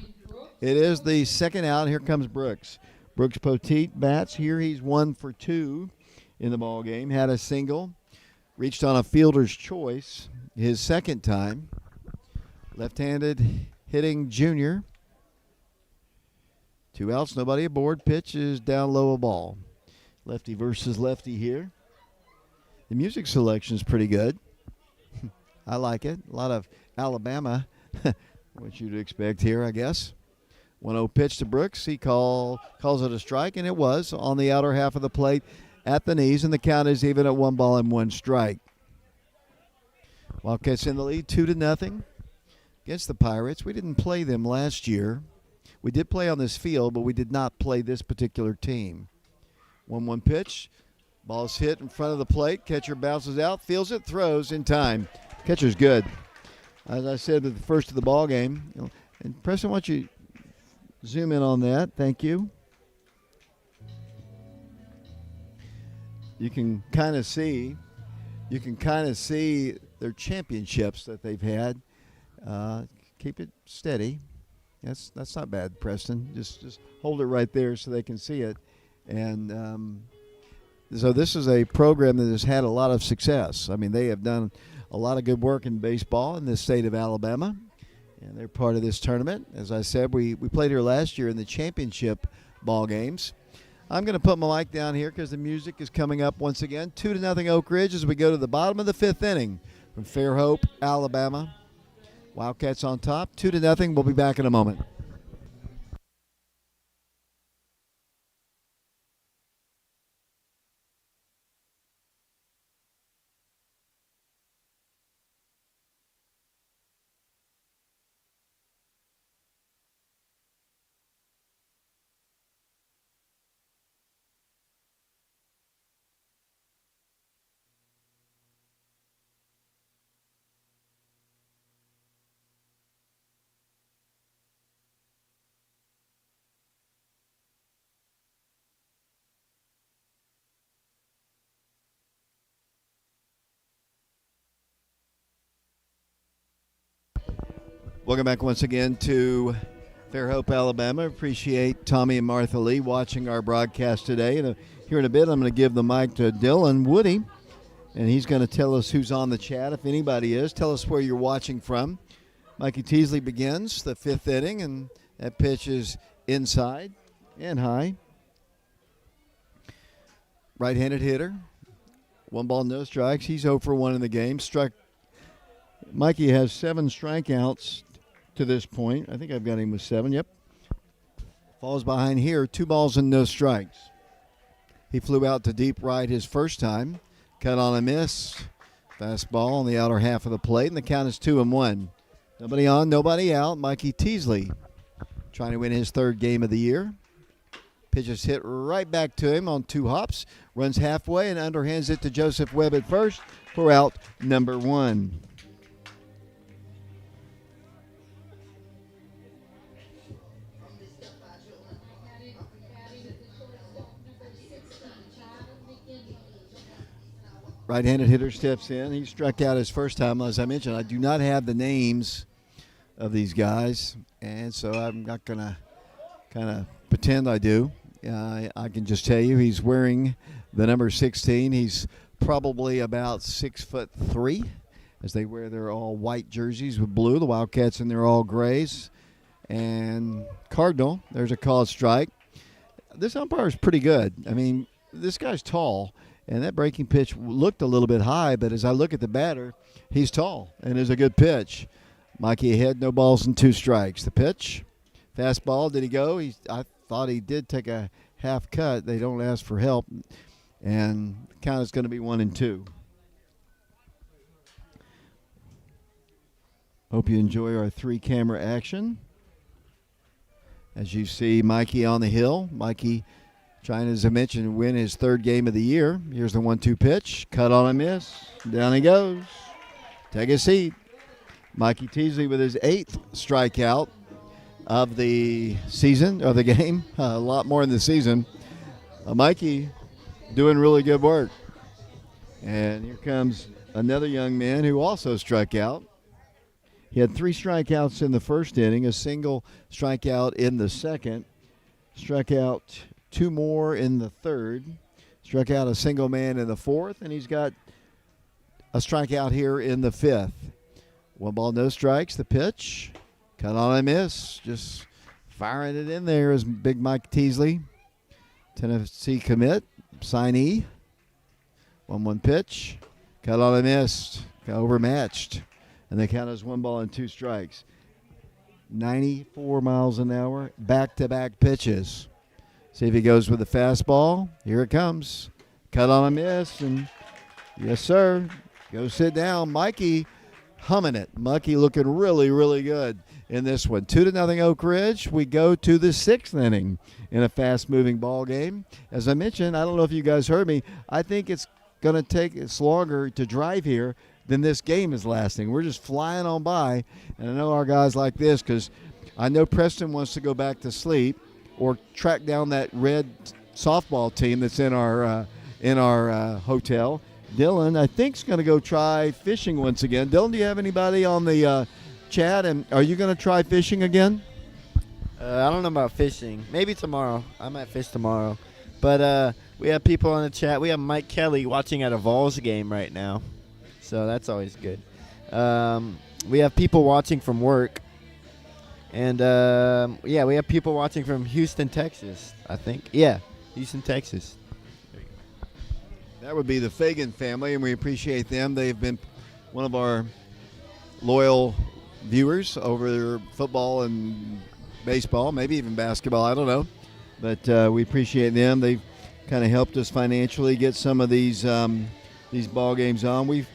it is the second out. Here comes Brooks. Brooks Poteet bats. Here he's 1 for 2 in the ball game. Had a single, reached on a fielder's choice his second time. Left-handed hitting junior. 2 outs, nobody aboard. Pitch is down low, a ball. Lefty versus lefty here. The music selection is pretty good. I like it. A lot of Alabama. What you'd expect here, I guess. 1-0 pitch to Brooks. He calls it a strike, and it was on the outer half of the plate at the knees, and the count is even at 1 ball and 1 strike. Wildcats in the lead, 2-0 against the Pirates. We didn't play them last year. We did play on this field, but we did not play this particular team. 1-1 pitch. Ball's hit in front of the plate. Catcher bounces out, fields it, throws in time. Catcher's good. As I said at the first of the ball game, and Preston, why don't you zoom in on that? Thank you. You can kind of see their championships that they've had. Keep it steady. That's not bad, Preston. Just hold it right there so they can see it. And so this is a program that has had a lot of success. I mean, they have done a lot of good work in baseball in the state of Alabama, and they're part of this tournament. As I said, we played here last year in the championship ball games. I'm going to put my mic down here because the music is coming up once again. 2-0 Oak Ridge as we go to the bottom of the 5th inning from Fairhope, Alabama. Wildcats on top, 2-0. We'll be back in a moment. Welcome back once again to Fairhope, Alabama. Appreciate Tommy and Martha Lee watching our broadcast today. And here in a bit, I'm going to give the mic to Dylan Woody, and he's going to tell us who's on the chat, if anybody is. Tell us where you're watching from. Mikey Teasley begins the 5th inning, and that pitch is inside and high. Right-handed hitter. 1 ball, no strikes. He's 0 for 1 in the game. Mikey has 7 strikeouts to this point. I think I've got him with 7. Yep. Falls behind here. 2 balls and no strikes. He flew out to deep right his first time. Cut on a miss. Fastball on the outer half of the plate, and the count is 2-1. Nobody on, nobody out. Mikey Teasley trying to win his 3rd game of the year. Pitch is hit right back to him on 2 hops. Runs halfway and underhands it to Joseph Webb at first for out number 1. Right-handed hitter steps in. He struck out his first time. As I mentioned, I do not have the names of these guys, and so I'm not going to kind of pretend I do. I can just tell you he's wearing the number 16. He's probably about 6'3", as they wear their all white jerseys with blue. The Wildcats in their all grays. And Cardinal, there's a called strike. This umpire is pretty good. I mean, this guy's tall. And that breaking pitch looked a little bit high, but as I look at the batter, he's tall and is a good pitch. Mikey ahead, no balls and 2 strikes. The pitch, fastball, did he go? I thought he did take a half cut. They don't ask for help, and the count is going to be 1-2. Hope you enjoy our 3-camera action. As you see Mikey on the hill. Mikey trying, as I mentioned, win his 3rd game of the year. Here's the 1-2 pitch. Cut on a miss. Down he goes. Take a seat. Mikey Teasley with his 8th strikeout of the season, or the game. A lot more in the season. Mikey doing really good work. And here comes another young man who also struck out. He had 3 strikeouts in the first inning, a single strikeout in the second. Struck out 2 more in the third. Struck out a single man in the fourth, and he's got a strikeout here in the 5th. 1 ball, no strikes. The pitch. Cut on a miss. Just firing it in there is big Mike Teasley. Tennessee commit. Signee. 1-1 pitch. Cut on a miss. Overmatched. And the count is 1 ball and 2 strikes. 94 miles an hour. Back-to-back pitches. See if he goes with the fastball. Here it comes. Cut on a miss. And yes, sir. Go sit down. Mikey humming it. Mikey looking really, really good in this one. 2-0 Oak Ridge. We go to the 6th inning in a fast-moving ball game. As I mentioned, I don't know if you guys heard me, I think it's going to take us longer to drive here than this game is lasting. We're just flying on by, and I know our guys like this because I know Preston wants to go back to sleep or track down that red softball team that's in our hotel. Dylan, I think, is going to go try fishing once again. Dylan, do you have anybody on the chat, and are you going to try fishing again? I don't know about fishing. Maybe tomorrow. I might fish tomorrow. But we have people on the chat. We have Mike Kelly watching at a Vols game right now. So that's always good. We have people watching from work. And, we have people watching from Houston, Texas, I think. Yeah, Houston, Texas. That would be the Fagan family, and we appreciate them. They've been one of our loyal viewers over their football and baseball, maybe even basketball, I don't know. But we appreciate them. They've kind of helped us financially get some of these ball games on. We've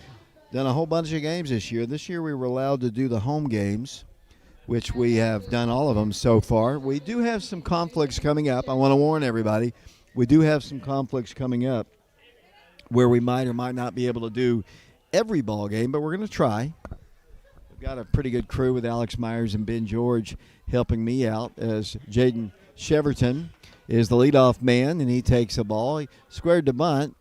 done a whole bunch of games this year. This year we were allowed to do the home games, which we have done all of them so far. We do have some conflicts coming up. I want to warn everybody. We do have some conflicts coming up where we might or might not be able to do every ball game, but we're going to try. We've got a pretty good crew with Alex Myers and Ben George helping me out as Jaden Cheverton is the leadoff man, and he takes the ball. He squared the bunt.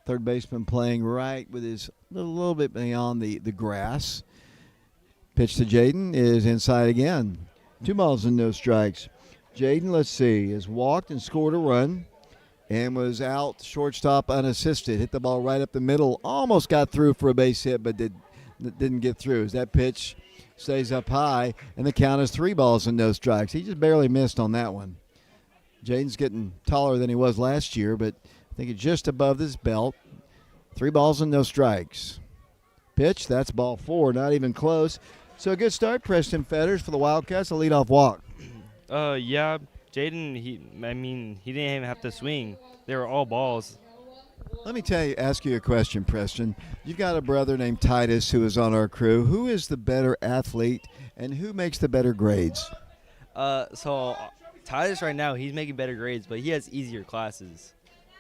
Third baseman playing right with his a little bit beyond the grass. Pitch to Jaden is inside again. 2 balls and no strikes. Jaden, let's see, has walked and scored a run and was out shortstop unassisted. Hit the ball right up the middle. Almost got through for a base hit, but didn't get through. As that pitch stays up high, and the count is 3 balls and no strikes. He just barely missed on that one. Jaden's getting taller than he was last year, but I think it's just above this belt. 3 balls and no strikes. Pitch, that's ball 4, not even close. So a good start, Preston Fetters, for the Wildcats, a leadoff walk. Yeah, Jaden, he didn't even have to swing. They were all balls. Let me ask you a question, Preston. You've got a brother named Titus who is on our crew. Who is the better athlete, and who makes the better grades? So Titus right now, he's making better grades, but he has easier classes.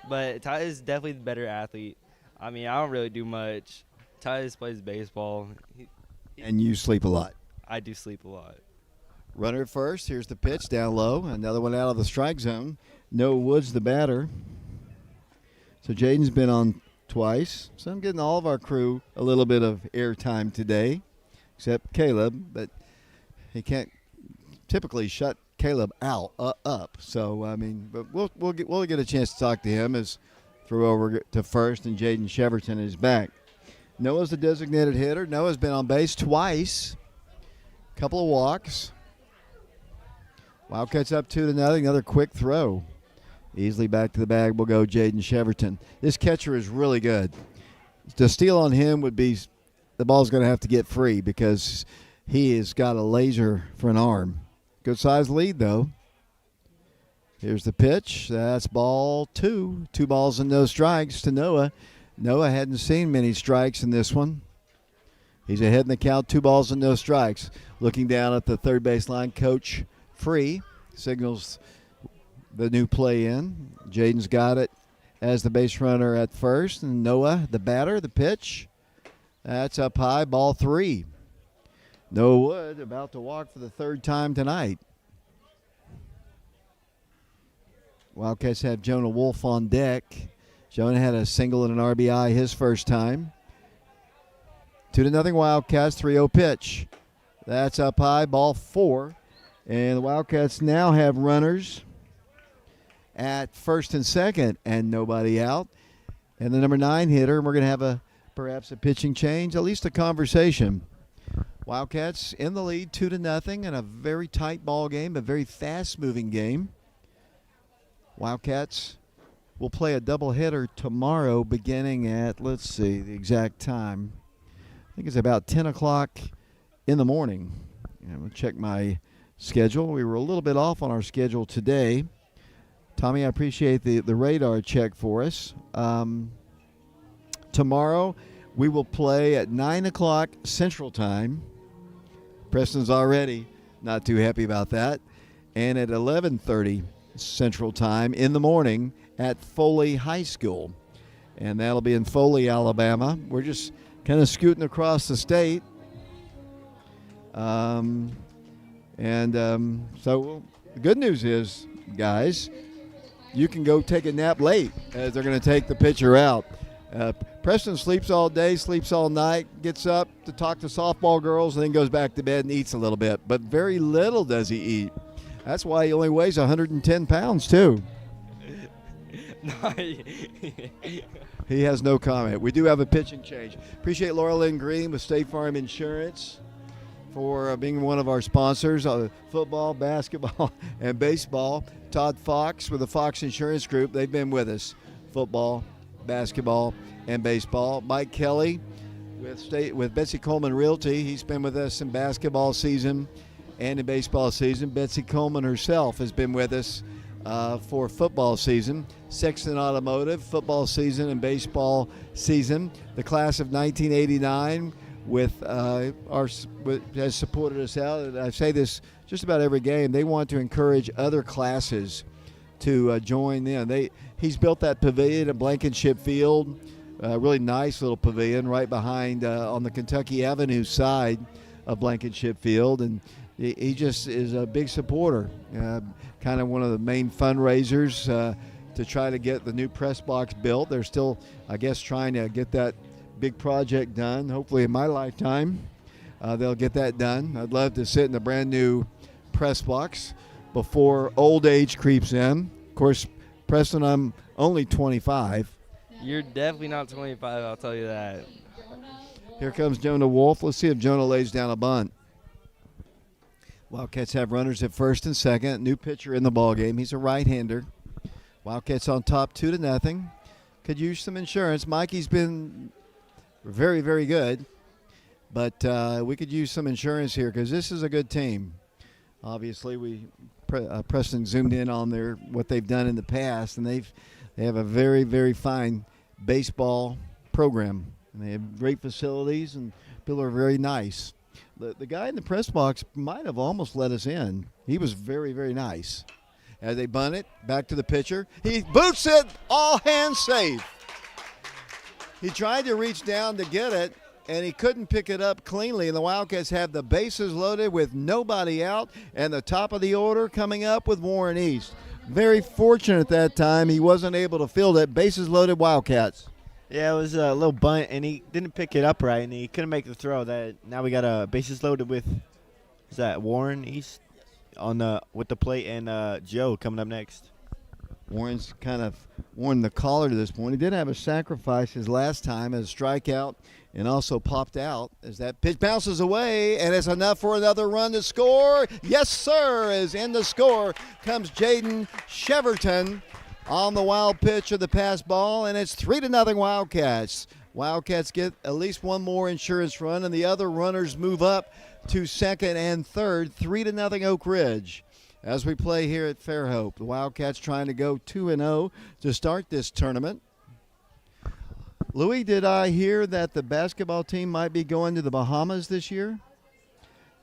But Titus is definitely the better athlete. I mean, I don't really do much. Titus plays baseball. And you sleep a lot. I do sleep a lot. Runner at first. Here's the pitch down low. Another one out of the strike zone. Noah Woods, the batter. So Jaden's been on twice. So I'm getting all of our crew a little bit of airtime today, except Caleb. But he can't typically shut Caleb up. So I mean, but we'll get a chance to talk to him as throw over to first, and Jaden Cheverton is back. Noah's the designated hitter. Noah's been on base twice. Couple of walks. Wildcats up 2-0. Another quick throw. Easily back to the bag will go Jaden Cheverton. This catcher is really good. To steal on him would be the ball's going to have to get free because he has got a laser for an arm. Good size lead, though. Here's the pitch. That's ball 2. 2 balls and no strikes to Noah. Noah hadn't seen many strikes in this one. He's ahead in the count, 2 balls and no strikes. Looking down at the third baseline, Coach Free signals the new play in. Jaden's got it as the base runner at first, and Noah, the batter, the pitch. That's up high, ball 3. Noah Wood about to walk for the 3rd time tonight. Wildcats have Jonah Wolf on deck. Jonah had a single and an RBI his first time. 2-0 Wildcats, 3-0 pitch. That's up high, ball 4. And the Wildcats now have runners at first and second and nobody out. And the number 9 hitter, and we're going to have perhaps a pitching change, at least a conversation. Wildcats in the lead 2-0 in a very tight ball game, a very fast-moving game. Wildcats will play a doubleheader tomorrow beginning at, let's see, the exact time. I think it's about 10 o'clock in the morning. And we'll check my schedule. We were a little bit off on our schedule today. Tommy, I appreciate the radar check for us. Tomorrow we will play at 9 o'clock Central Time. Preston's already not too happy about that. And at 11:30 Central Time in the morning at Foley High School. And that'll be in Foley, Alabama. We're just kind of scooting across the state. So the good news is, guys, you can go take a nap late as they're going to take the pitcher out. Preston sleeps all day, sleeps all night, gets up to talk to softball girls, and then goes back to bed and eats a little bit. But very little does he eat. That's why he only weighs 110 pounds, too. He has no comment. We do have a pitching change. Appreciate Laura Lynn Green with State Farm Insurance for being one of our sponsors, football, basketball, and baseball. Todd Fox with the Fox Insurance Group. They've been with us. Football, basketball, and baseball. Mike Kelly with Betsy Coleman Realty. He's been with us in basketball season and in baseball season. Betsy Coleman herself has been with us for football season. Sexton Automotive, football season and baseball season. The class of 1989 has supported us out. And I say this just about every game. They want to encourage other classes to join in. He's built that pavilion at Blankenship Field, a really nice little pavilion right behind on the Kentucky Avenue side of Blankenship Field, and he just is a big supporter, kind of one of the main fundraisers to try to get the new press box built. They're still, I guess, trying to get that big project done, hopefully in my lifetime. they'll get that done. I'd love to sit in the brand new press box before old age creeps in. Of course, Preston, I'm only 25. You're definitely not 25, I'll tell you that. Here comes Jonah Wolf. Let's see if Jonah lays down a bunt. Wildcats have runners at first and second. New pitcher in the ballgame. He's a right-hander. Wildcats on top 2-0. Could use some insurance. Mikey's been very, very good. But we could use some insurance here because this is a good team. Obviously, Preston zoomed in on what they've done in the past, and they have a very, very fine baseball program. And they have great facilities, and people are very nice. The guy in the press box might have almost let us in. He was very, very nice. As they bunt it, back to the pitcher. He boots it, all hands safe. He tried to reach down to get it, and he couldn't pick it up cleanly. And the Wildcats have the bases loaded with nobody out, and the top of the order coming up with Warren East. Very fortunate that time he wasn't able to field it. Bases loaded Wildcats. Yeah, it was a little bunt, and he didn't pick it up right, and he couldn't make the throw. Now we got a bases loaded with, is that Warren East with the plate, and Joe coming up next. Warren's kind of worn the collar to this point. He did have a sacrifice his last time as a strikeout and also popped out as that pitch bounces away, and it's enough for another run to score. Yes, sir, as in the score comes Jaden Cheverton on the wild pitch of the pass ball, and it's 3-0 Wildcats. Wildcats get at least one more insurance run, and the other runners move up to second and third, 3-0 Oak Ridge. As we play here at Fairhope, the Wildcats trying to go 2-0 to start this tournament. Louis, did I hear that the basketball team might be going to the Bahamas this year?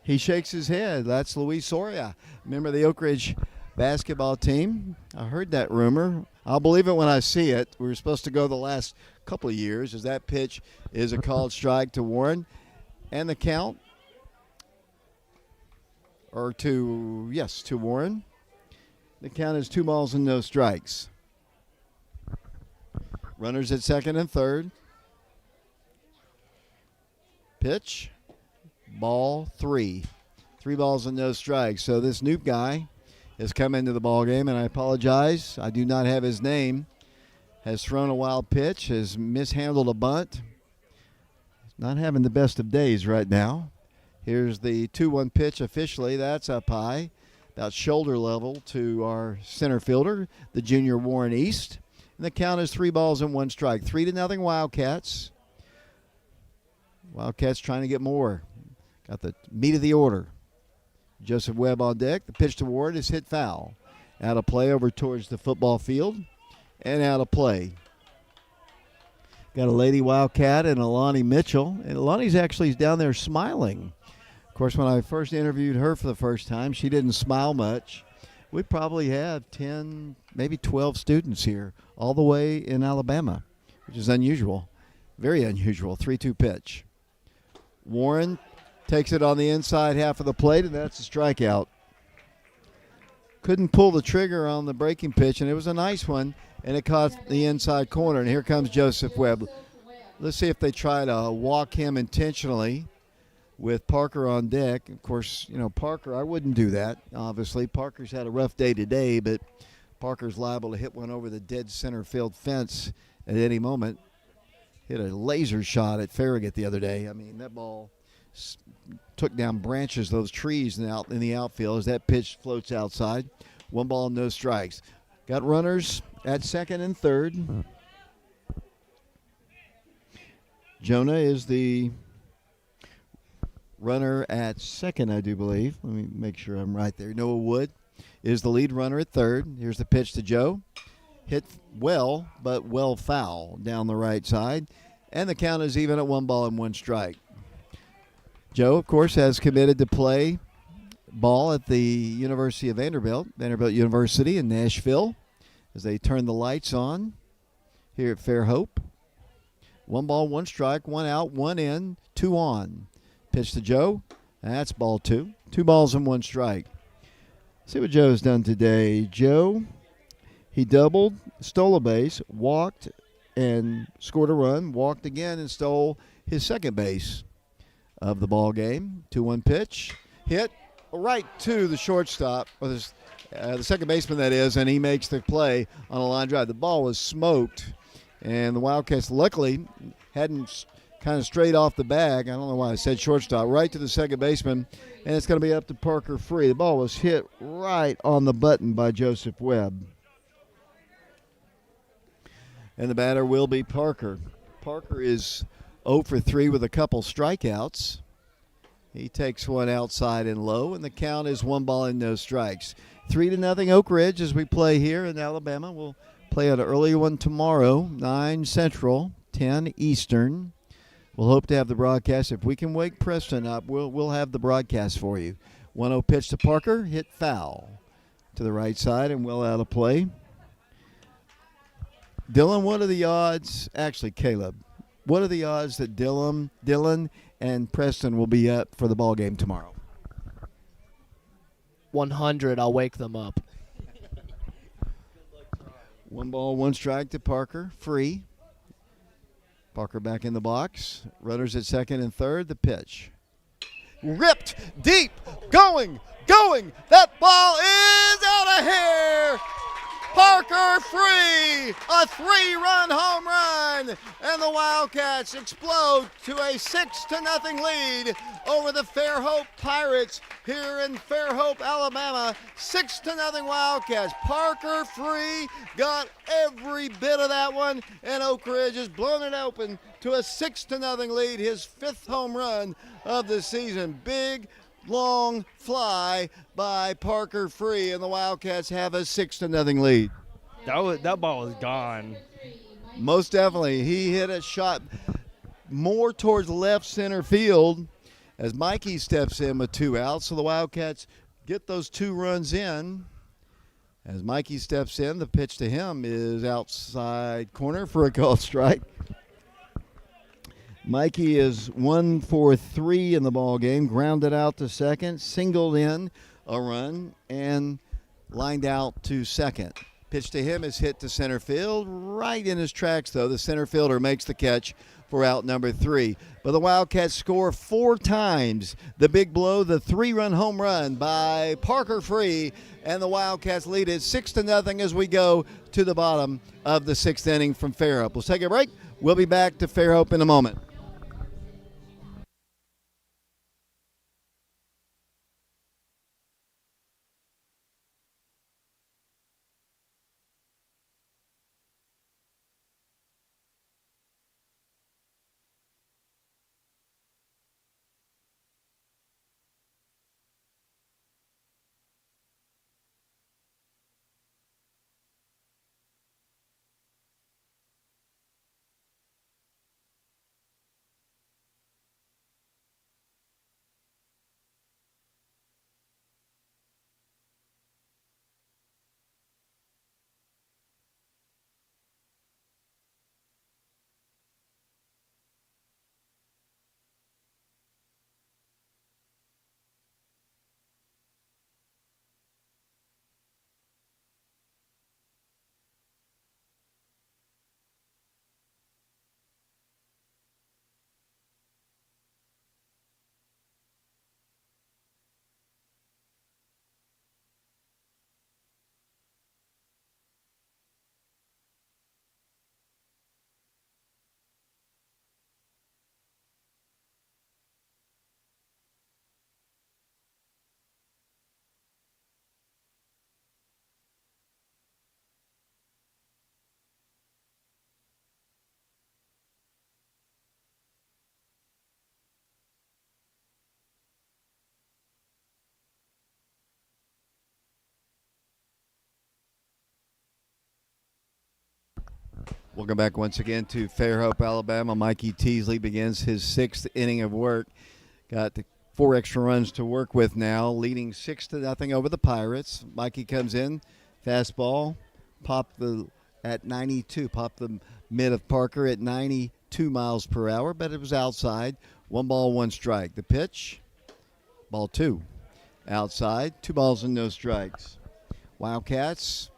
He shakes his head. That's Luis Soria, member of the Oak Ridge basketball team. I heard that rumor. I'll believe it when I see it. We were supposed to go the last couple of years as that pitch is a called strike to Warren. And the count, to Warren. The count is 2 balls and no strikes. Runners at second and third. Pitch. Ball 3. 3 balls and no strikes. So this new guy has come into the ball game, and I apologize. I do not have his name. Has thrown a wild pitch, has mishandled a bunt. Not having the best of days right now. Here's the 2-1 pitch officially. That's up high, about shoulder level to our center fielder, the junior Warren East. And the count is 3 balls and 1 strike. 3-0 Wildcats. Wildcats trying to get more. Got the meat of the order. Joseph Webb on deck. The pitch to Warren is hit foul. Out of play over towards the football field. And out of play. Got a lady Wildcat and Alani Mitchell. And Alani's actually down there smiling. Of course, when I first interviewed her for the first time, she didn't smile much. We probably have 10, maybe 12 students here, all the way in Alabama, which is unusual. Very unusual. 3-2 pitch. Warren takes it on the inside half of the plate, and that's a strikeout. Couldn't pull the trigger on the breaking pitch, and it was a nice one, and it caught the inside corner. And here comes Joseph Webb. Let's see if they try to walk him intentionally with Parker on deck. Of course, Parker, I wouldn't do that, obviously. Parker's had a rough day today, but Parker's liable to hit one over the dead center field fence at any moment. Hit a laser shot at Farragut the other day. I mean, that ball took down branches, those trees in the outfield as that pitch floats outside. 1 ball, no strikes. Got runners at second and third. Jonah is the runner at second, I do believe. Let me make sure I'm right there. Noah Wood is the lead runner at third. Here's the pitch to Joe. Hit well, but well foul down the right side. And the count is even at 1 ball and 1 strike. Joe, of course, has committed to play ball at the University of Vanderbilt University in Nashville, as they turn the lights on here at Fairhope. 1 ball, 1 strike, 1 out, 1 in, 2 on. Pitch to Joe. That's ball 2. 2 balls and 1 strike. See what Joe's done today. Joe, he doubled, stole a base, walked, and scored a run. Walked again and stole his second base. of the ball game. 2-1 pitch. Hit right to the shortstop, or the second baseman, that is, and he makes the play on a line drive. The ball was smoked, and the Wildcats luckily hadn't kind of straight off the bag. I don't know why I said shortstop. Right to the second baseman, and it's going to be up to Parker Free. The ball was hit right on the button by Joseph Webb. And the batter will be Parker. Parker is 0 for 3 with a couple strikeouts. He takes one outside and low, and the count is 1 ball and no strikes. 3-0 Oak Ridge as we play here in Alabama. We'll play an early one tomorrow, 9 Central, 10 Eastern. We'll hope to have the broadcast. If we can wake Preston up, we'll have the broadcast for you. 1-0 pitch to Parker, hit foul to the right side and well out of play. Dylan, what are the odds? Actually, Caleb, what are the odds that Dylan and Preston will be up for the ball game tomorrow? 100. I'll wake them up. 1 ball, 1 strike to Parker. Free. Parker back in the box. Runners at second and third. The pitch. Ripped deep. Going. That ball is out of here. Parker Free, a 3-run home run, and the Wildcats explode to a 6-0 lead over the Fairhope Pirates here in Fairhope, Alabama. 6-0 Wildcats. Parker Free got every bit of that one, and Oak Ridge has blown it open to a 6-0 lead, his 5th home run of the season. Big, long fly by Parker Free, and the Wildcats have a 6-0 lead. That ball was gone. Most definitely. He hit a shot more towards left center field as Mikey steps in with 2 outs. So the Wildcats get those 2 runs in. As Mikey steps in, the pitch to him is outside corner for a called strike. Mikey is 1 for 3 in the ball game, grounded out to second, singled in a run, and lined out to second. Pitch to him is hit to center field, right in his tracks, though. The center fielder makes the catch for out number 3. But the Wildcats score 4 times. The big blow, the 3-run home run by Parker Free, and the Wildcats lead it 6-0 as we go to the bottom of the 6th inning from Fairhope. We'll take a break. We'll be back to Fairhope in a moment. Welcome back once again to Fairhope, Alabama. Mikey Teasley begins his 6th inning of work. Got the 4 extra runs to work with now, leading 6-0 over the Pirates. Mikey comes in, fastball, popped at 92, popped the mid of Parker at 92 miles per hour, but it was outside. 1 ball, 1 strike. The pitch, ball 2, outside, 2 balls and no strikes. Wildcats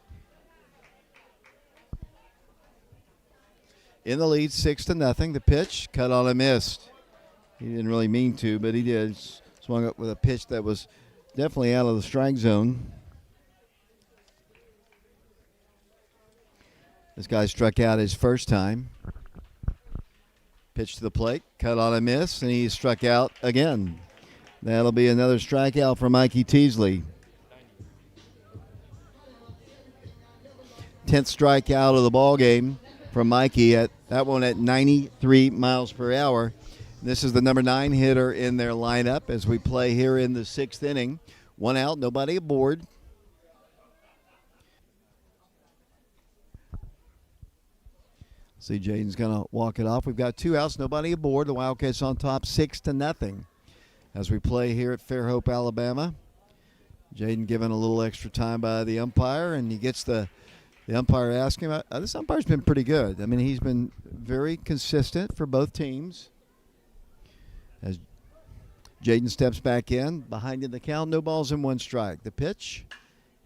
in the lead, 6-0. The pitch, cut on and missed. He didn't really mean to, but he did. Swung up with a pitch that was definitely out of the strike zone. This guy struck out his first time. Pitch to the plate, cut on a miss, and he struck out again. That'll be another strikeout for Mikey Teasley. 10th strikeout of the ball game from Mikey. At that one at 93 miles per hour. This is the number 9 hitter in their lineup as we play here in the 6th inning. 1 out, nobody aboard. See, Jaden's going to walk it off. We've got 2 outs, nobody aboard. The Wildcats on top 6-0 as we play here at Fairhope, Alabama. Jaden given a little extra time by the umpire, and he gets the umpire asking him. This umpire's been pretty good. I mean, he's been very consistent for both teams. As Jaden steps back in, behind in the count, no balls and 1 strike. The pitch,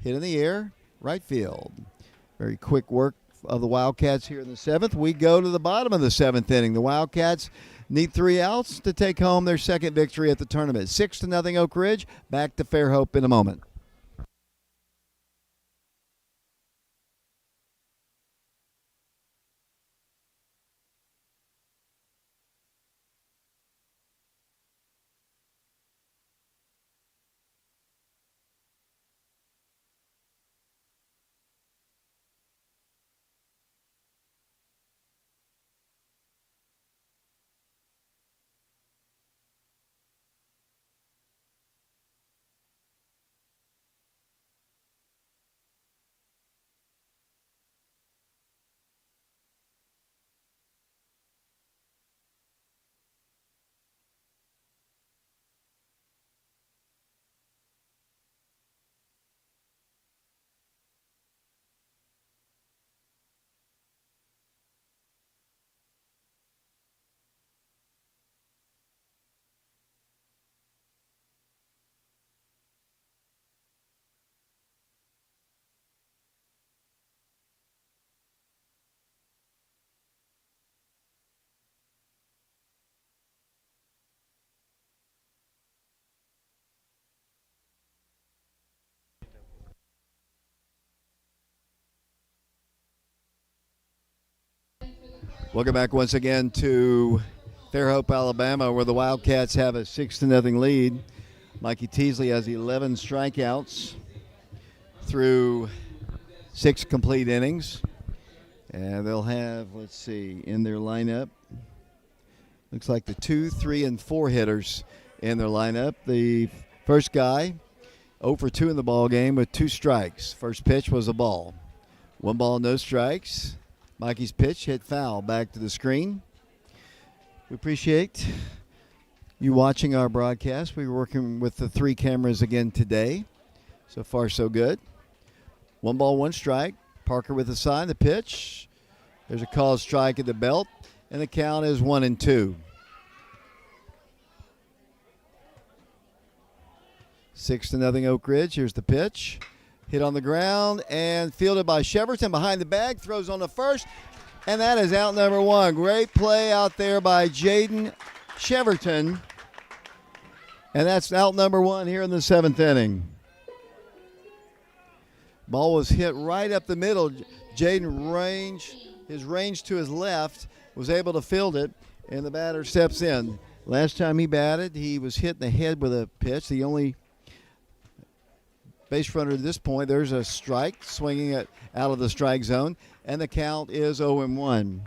hit in the air, right field. Very quick work of the Wildcats here in the 7th. We go to the bottom of the 7th inning. The Wildcats need 3 outs to take home their 2nd victory at the tournament. 6-0 Oak Ridge. Back to Fairhope in a moment. Welcome back once again to Fairhope, Alabama, where the Wildcats have a 6-0 lead. Mikey Teasley has 11 strikeouts through 6 complete innings. And they'll have, let's see, in their lineup, looks like the 2, 3, and 4 hitters in their lineup. The first guy, 0 for 2 in the ball game with 2 strikes. First pitch was a ball. 1 ball, no strikes. Mikey's pitch hit foul back to the screen. We appreciate you watching our broadcast. We're working with the 3 cameras again today. So far, so good. 1 ball, 1 strike. Parker with the sign, the pitch. There's a called strike at the belt, and the count is 1-2. 6-0 Oak Ridge. Here's the pitch. Hit on the ground and fielded by Cheverton behind the bag. Throws on the first, and that is out number 1. Great play out there by Jaden Cheverton. And that's out number 1 here in the 7th inning. Ball was hit right up the middle. Jaden his range to his left, was able to field it, and the batter steps in. Last time he batted, he was hit in the head with a pitch. The only base runner at this point. There's a strike, swinging it out of the strike zone, and the count is 0-1.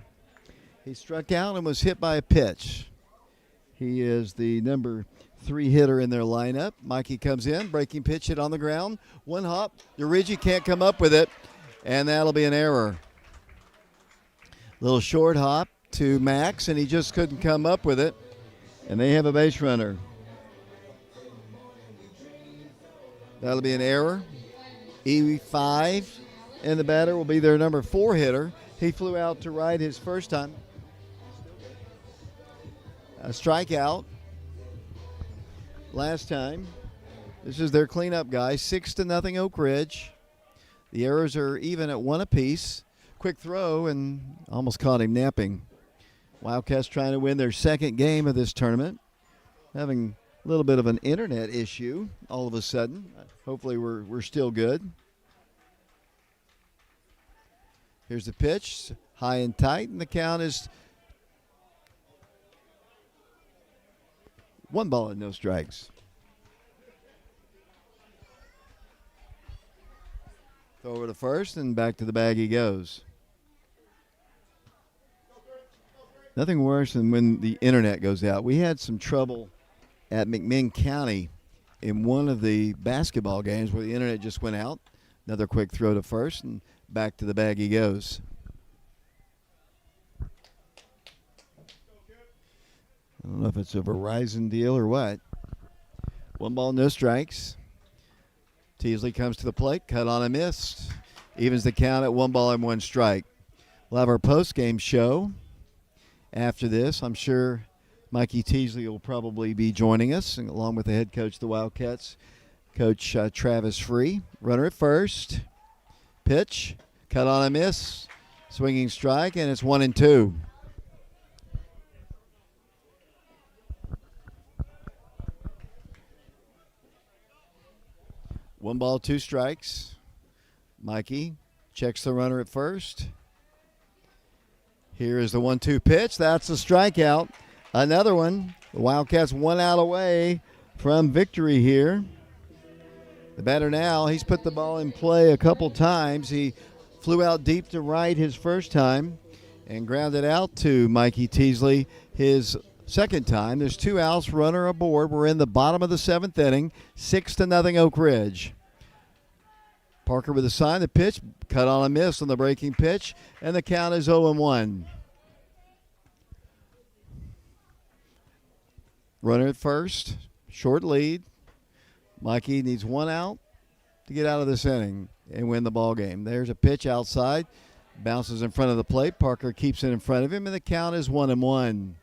He struck out and was hit by a pitch. He is the number 3 hitter in their lineup. Mikey comes in, breaking pitch hit on the ground. 1 hop. DeRigi can't come up with it, and that'll be an error. Little short hop to Max, and he just couldn't come up with it, and they have a base runner. That'll be an error. E5, and the batter will be their number 4 hitter. He flew out to right his first time. A strikeout last time. This is their cleanup guy. 6-0 Oak Ridge. The errors are even at 1 apiece. Quick throw and almost caught him napping. Wildcats trying to win their 2nd game of this tournament. having a little bit of an internet issue all of a sudden. Hopefully we're still good. Here's the pitch, high and tight, and the count is 1 ball and no strikes. Throw over to first, and back to the bag he goes. Nothing worse than when the internet goes out. We had some trouble at McMinn County in one of the basketball games where the internet just went out. Another quick throw to first, and back to the bag he goes. I don't know if it's a Verizon deal or what. 1 ball, no strikes. Teasley comes to the plate, cut on a miss. Evens the count at 1 ball and 1 strike. We'll have our post-game show after this. I'm sure Mikey Teasley will probably be joining us, along with the head coach of the Wildcats, Coach Travis Free. Runner at first. Pitch, cut on a miss. Swinging strike, and it's 1-2. One ball, 2 strikes. Mikey checks the runner at first. Here is the 1-2 pitch. That's a strikeout. Another one. The Wildcats 1 out away from victory here. The batter now, he's put the ball in play a couple times. He flew out deep to right his first time and grounded out to Mikey Teasley his second time. There's 2 outs, runner aboard. We're in the bottom of the 7th inning, 6-0 Oak Ridge. Parker with a sign, the pitch, cut on a miss on the breaking pitch, and the count is 0-1. Runner at first, short lead. Mikey needs 1 out to get out of this inning and win the ball game. There's a pitch outside, bounces in front of the plate. Parker keeps it in front of him, and the count is 1-1.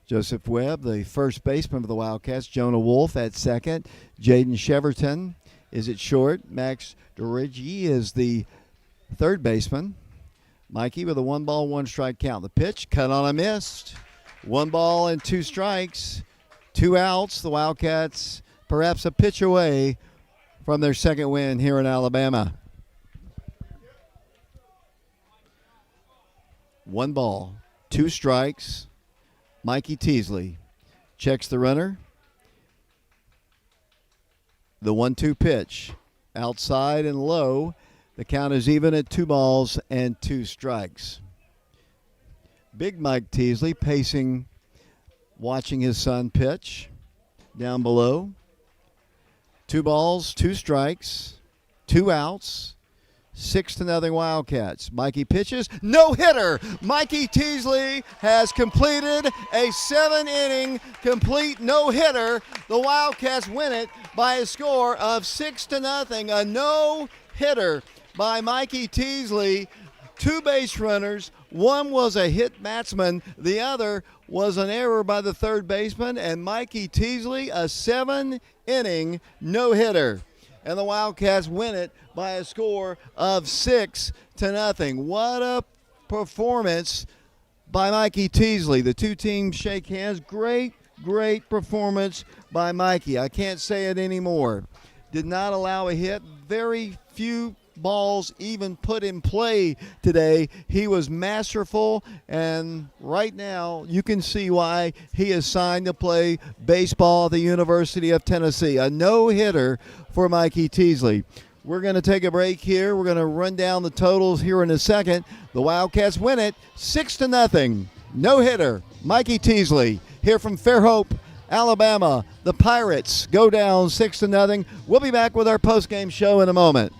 Joseph Webb, the first baseman of the Wildcats. Jonah Wolf at second. Jaden Cheverton is at short. Max Dorigi is the third baseman. Mikey with a 1 ball, 1 strike count. The pitch, cut on a miss. 1 ball and 2 strikes. 2 outs. The Wildcats perhaps a pitch away from their second win here in Alabama. 1 ball, 2 strikes. Mikey Teasley checks the runner. The 1-2 pitch, outside and low. The count is even at 2 balls and 2 strikes. Big Mike Teasley pacing, watching his son pitch down below. 2 balls, 2 strikes, 2 outs. 6-0 Wildcats. Mikey pitches, no hitter. Mikey Teasley has completed a 7-inning complete no hitter. The Wildcats win it by a score of 6-0. A no hitter by Mikey Teasley. 2 base runners. One was a hit batsman. The other was an error by the third baseman. And Mikey Teasley, a 7-inning no hitter. And the Wildcats win it by a score of 6-0. What a performance by Mikey Teasley. The 2 teams shake hands. Great, great performance by Mikey. I can't say it anymore. Did not allow a hit. Very few balls even put in play today. He was masterful, and right now you can see why he is signed to play baseball at the University of Tennessee. A no-hitter for Mikey Teasley. We're going to take a break here. We're going to run down the totals here in a second. The Wildcats win it 6-0. No-hitter, Mikey Teasley here from Fairhope, Alabama. The Pirates go down 6-0. We'll be back with our post-game show in a moment.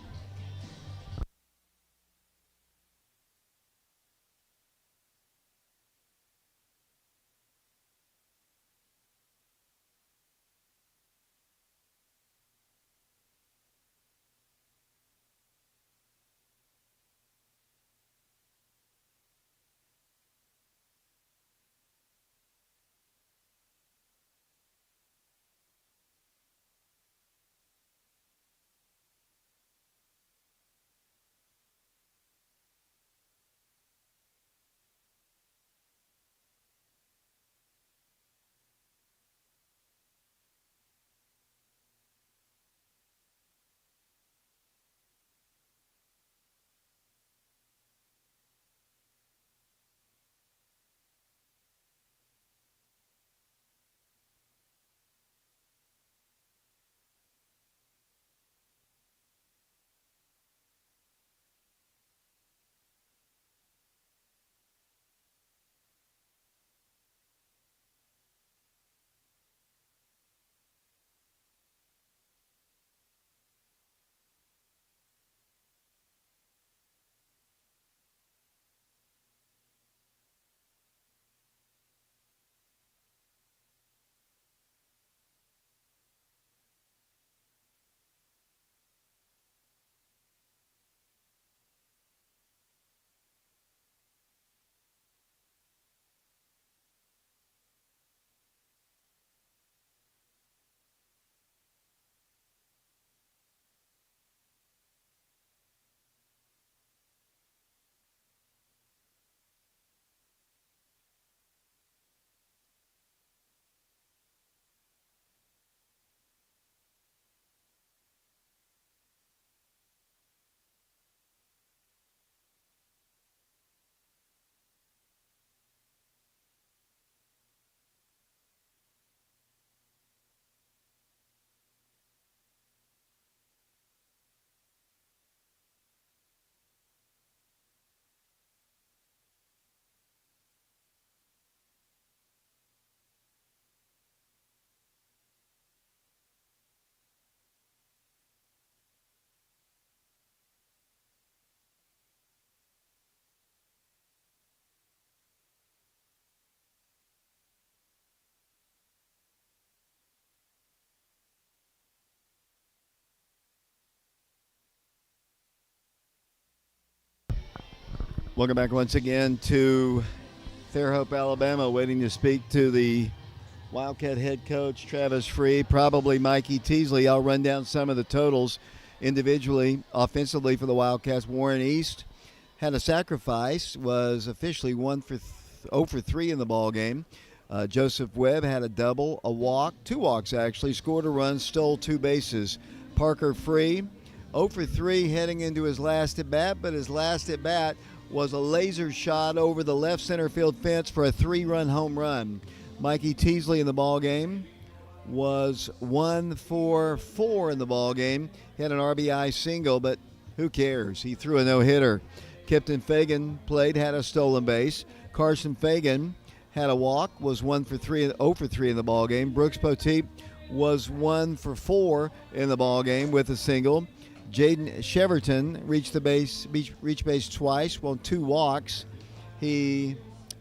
Welcome back once again to Fairhope, Alabama, waiting to speak to the Wildcat head coach, Travis Free, probably Mikey Teasley. I'll run down some of the totals individually. Offensively for the Wildcats, Warren East had a sacrifice, was officially 0 for 3 in the ball game. Joseph Webb had a double, a walk, 2 walks actually, scored a run, stole 2 bases. Parker Free, 0 for 3 heading into his last at bat, but his last at bat was a laser shot over the left center field fence for a 3-run home run. Mikey Teasley in the ball game was 1 for 4 in the ball game. He had an RBI single, but who cares? He threw a no-hitter. Kipton Fagan played, had a stolen base. Carson Fagan had a walk, was 1 for 3, 0 for 3 in the ball game. Brooks Poteet was 1 for 4 in the ball game with a single. Jaden Cheverton reached base twice, won 2 walks. He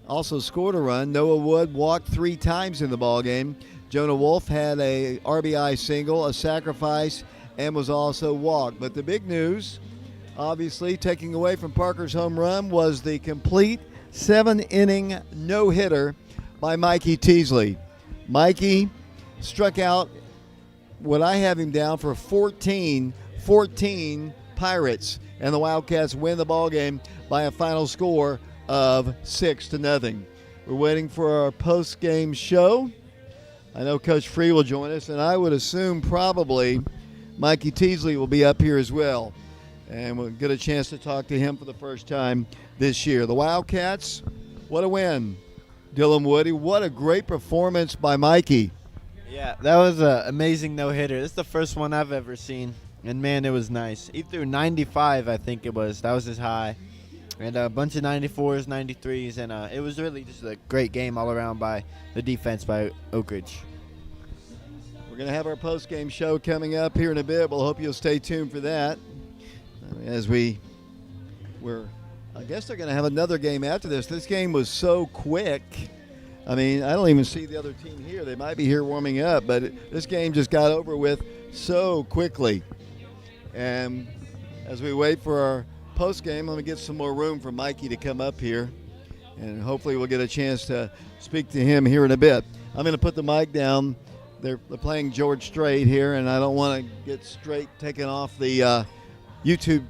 also scored a run. Noah Wood walked 3 times in the ball game. Jonah Wolf had a RBI single, a sacrifice, and was also walked. But the big news, obviously, taking away from Parker's home run, was the complete 7-inning no-hitter by Mikey Teasley. Mikey struck out what I have him down for 14 Pirates, and the Wildcats win the ball game by a final score of 6-0. We're waiting for our post-game show. I know Coach Free will join us, and I would assume probably Mikey Teasley will be up here as well, and we'll get a chance to talk to him for the first time this year. The Wildcats, what a win. Dylan Woody, what a great performance by Mikey. Yeah, that was an amazing no-hitter. This is the first one I've ever seen, and, man, it was nice. He threw 95, I think it was. That was his high. And a bunch of 94s, 93s, and it was really just a great game all around by the defense by Oak Ridge. We're going to have our post-game show coming up here in a bit. We'll hope you'll stay tuned for that. As I guess they're going to have another game after this. This game was so quick. I mean, I don't even see the other team here. They might be here warming up, but this game just got over with so quickly. And as we wait for our post-game, let me get some more room for Mikey to come up here, and hopefully we'll get a chance to speak to him here in a bit. I'm going to put the mic down. They're playing George Strait here, and I don't want to get Strait taken off the YouTube.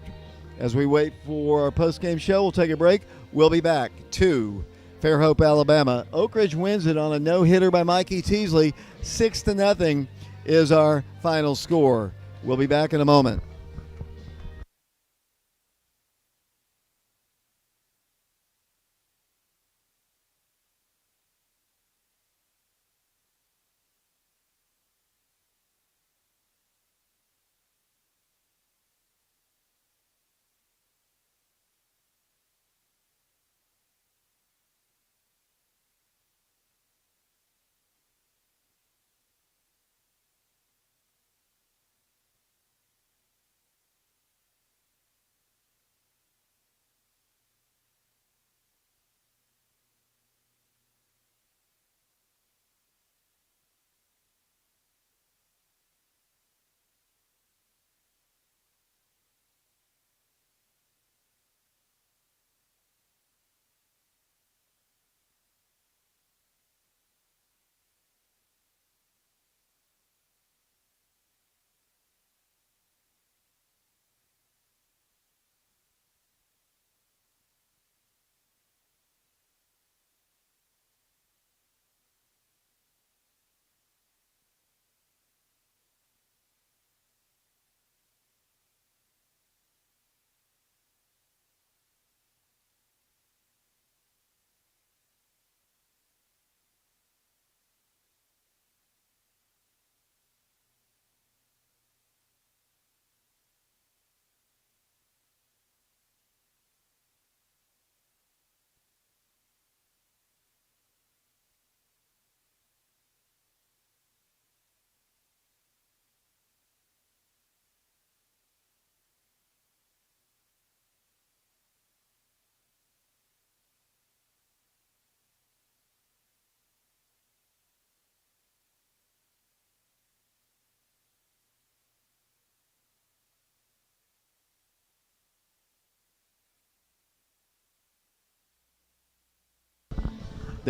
As we wait for our post-game show, we'll take a break. We'll be back to Fairhope, Alabama. Oak Ridge wins it on a no-hitter by Mikey Teasley. 6-0 is our final score. We'll be back in a moment.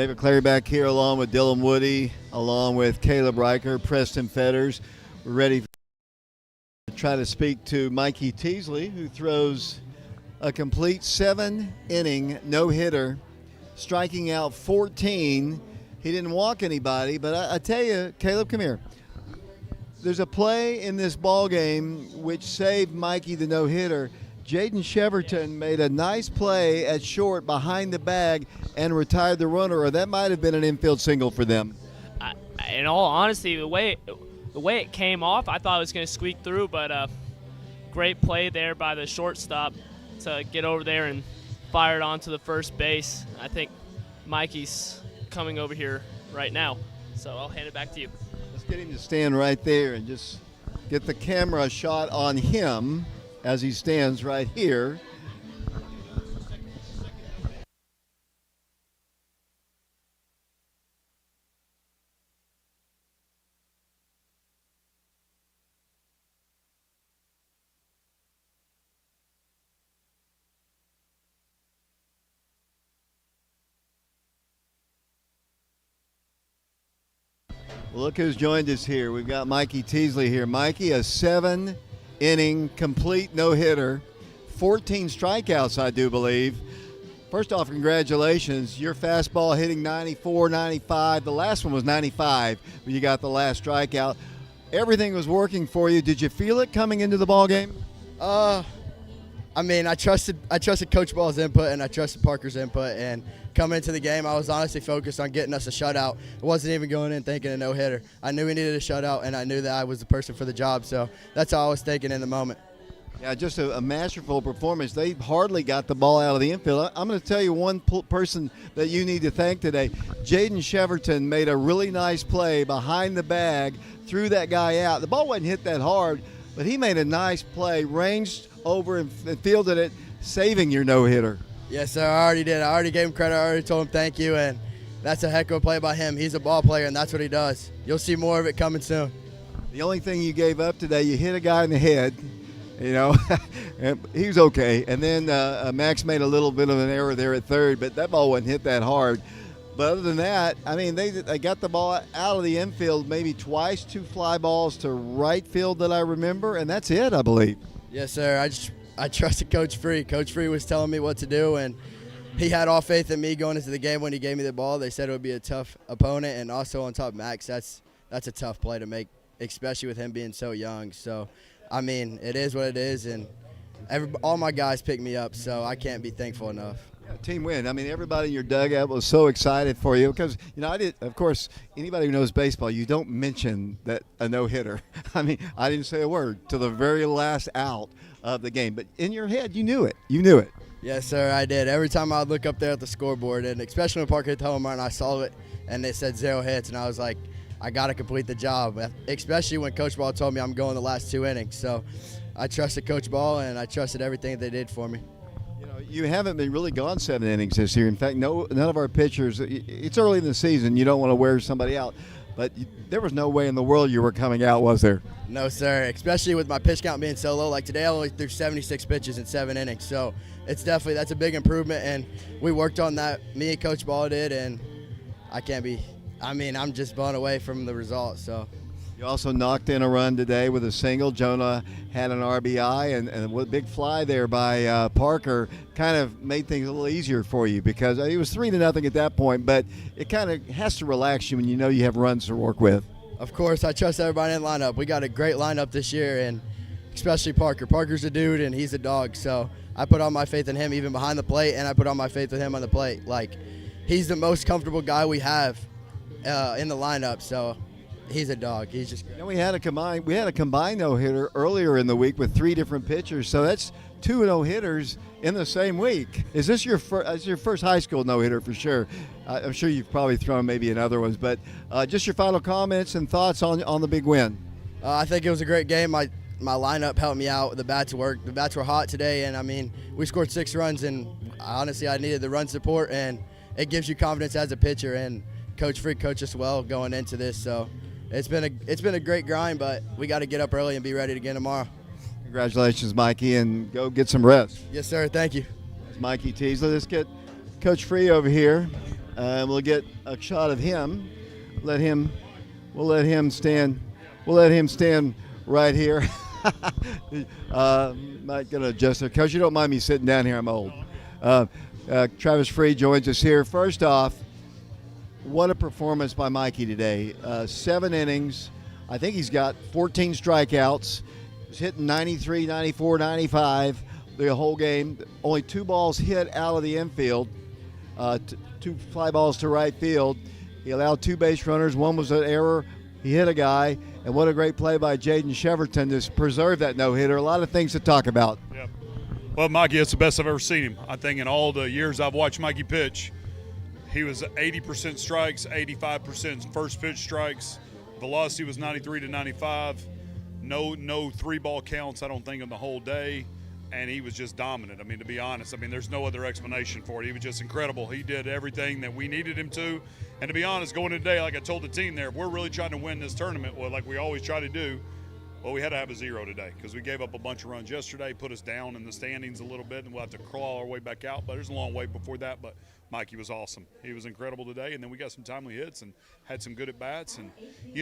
David Clary back here along with Dylan Woody, along with Caleb Riker, Preston Fetters. We're ready to try to speak to Mikey Teasley, who throws a complete 7-inning no-hitter, striking out 14. He didn't walk anybody, but I tell you, Caleb, come here. There's a play in this ball game which saved Mikey the no-hitter. Jaden Cheverton made a nice play at short behind the bag and retired the runner, or that might have been an infield single for them. In all honesty, the way it came off, I thought it was going to squeak through, but great play there by the shortstop to get over there and fire it onto the first base. I think Mikey's coming over here right now, so I'll hand it back to you. Let's get him to stand right there and just get the camera shot on him as he stands right here. Well, look who's joined us here. We've got Mikey Teasley here. Mikey, a 7-inning complete no-hitter, 14 strikeouts, I do believe. First off, congratulations. Your fastball hitting 94, 95. The last one was 95 when you got the last strikeout. Everything was working for you. Did you feel it coming into the ball game? I mean, I trusted Coach Ball's input and I trusted Parker's input. And coming into the game, I was honestly focused on getting us a shutout. I wasn't even going in thinking a no-hitter. I knew we needed a shutout, and I knew that I was the person for the job. So that's all I was thinking in the moment. Yeah, just a masterful performance. They hardly got the ball out of the infield. I'm going to tell you one person that you need to thank today. Jaden Cheverton made a really nice play behind the bag, threw that guy out. The ball wasn't hit that hard, but he made a nice play, ranged over and fielded it, saving your no-hitter. Yes, sir, I already did. I already gave him credit. I already told him thank you, and that's a heck of a play by him. He's a ball player, and that's what he does. You'll see more of it coming soon. The only thing you gave up today, you hit a guy in the head, you know, and he was okay. And then Max made a little bit of an error there at third, but that ball wasn't hit that hard. But other than that, I mean, they got the ball out of the infield maybe twice, 2 fly balls to right field that I remember, and that's it, I believe. Yes, sir. I trusted Coach Free. Coach Free was telling me what to do, and he had all faith in me going into the game when he gave me the ball. They said it would be a tough opponent, and also on top of Max, that's a tough play to make, especially with him being so young. So, I mean, it is what it is, and all my guys picked me up, so I can't be thankful enough. Yeah, team win. I mean, everybody in your dugout was so excited for you because, you know, of course, anybody who knows baseball, you don't mention that a no-hitter. I mean, I didn't say a word till the very last out of the game, but in your head, you knew it. You knew it. Yes, sir, I did. Every time I would look up there at the scoreboard, and especially when Parker hit the home run, I saw it, and it said 0 hits, and I was like, I got to complete the job, especially when Coach Ball told me I'm going the last 2 innings. So I trusted Coach Ball, and I trusted everything they did for me. You know, you haven't been really gone 7 innings this year. In fact, none of our pitchers, it's early in the season, you don't want to wear somebody out, but there was no way in the world you were coming out, was there? No, sir, especially with my pitch count being so low. Like today, I only threw 76 pitches in 7 innings, so that's a big improvement, and we worked on that. Me and Coach Ball did, and I'm just blown away from the results. So you also knocked in a run today with a single. Jonah had an RBI, and a big fly there by Parker kind of made things a little easier for you because it was 3-0 at that point, but it kind of has to relax you when you know you have runs to work with. Of course, I trust everybody in the lineup. We got a great lineup this year, and especially Parker. Parker's a dude, and he's a dog, so I put all my faith in him even behind the plate, and I put all my faith in him on the plate. Like, he's the most comfortable guy we have in the lineup, so he's a dog. He's just great. You know, we had a combined no-hitter earlier in the week with 3 different pitchers, so that's 2 no-hitters in the same week. Is this your first high school no-hitter for sure? I'm sure you've probably thrown maybe in other ones, but just your final comments and thoughts on the big win. I think it was a great game. My lineup helped me out. The bats worked. The bats were hot today, and I mean, we scored 6 runs, and honestly, I needed the run support, and it gives you confidence as a pitcher. And Coach Freak coached us well going into this, so it's been a great grind, but we got to get up early and be ready to get tomorrow. Congratulations, Mikey, and go get some rest. Yes, sir. Thank you. That's Mikey Teasley. Let's get Coach Free over here. We'll get a shot of him. We'll let him stand right here. Not gonna adjust it, Coach. You don't mind me sitting down here? I'm old. Travis Freed joins us here. First off, what a performance by Mikey today. 7 innings. I think he's got 14 strikeouts. He's hitting 93, 94, 95 the whole game. Only 2 balls hit out of the infield. 2 fly balls to right field. He allowed 2 base runners. One was an error. He hit a guy. And what a great play by Jaden Sheverton to preserve that no-hitter. A lot of things to talk about. Yep. Well, Mikey, it's the best I've ever seen him. I think in all the years I've watched Mikey pitch, he was 80% strikes, 85% first pitch strikes. Velocity was 93 to 95. No 3-ball counts, I don't think, on the whole day. And he was just dominant. I mean, to be honest, there's no other explanation for it. He was just incredible. He did everything that we needed him to. And to be honest, going today, like I told the team there, if we're really trying to win this tournament, well, like we always try to do, well, we had to have a 0 today because we gave up a bunch of runs yesterday, put us down in the standings a little bit, and we'll have to crawl our way back out. But there's a long way before that. But Mikey was awesome. He was incredible today. And then we got some timely hits and had some good at-bats. And,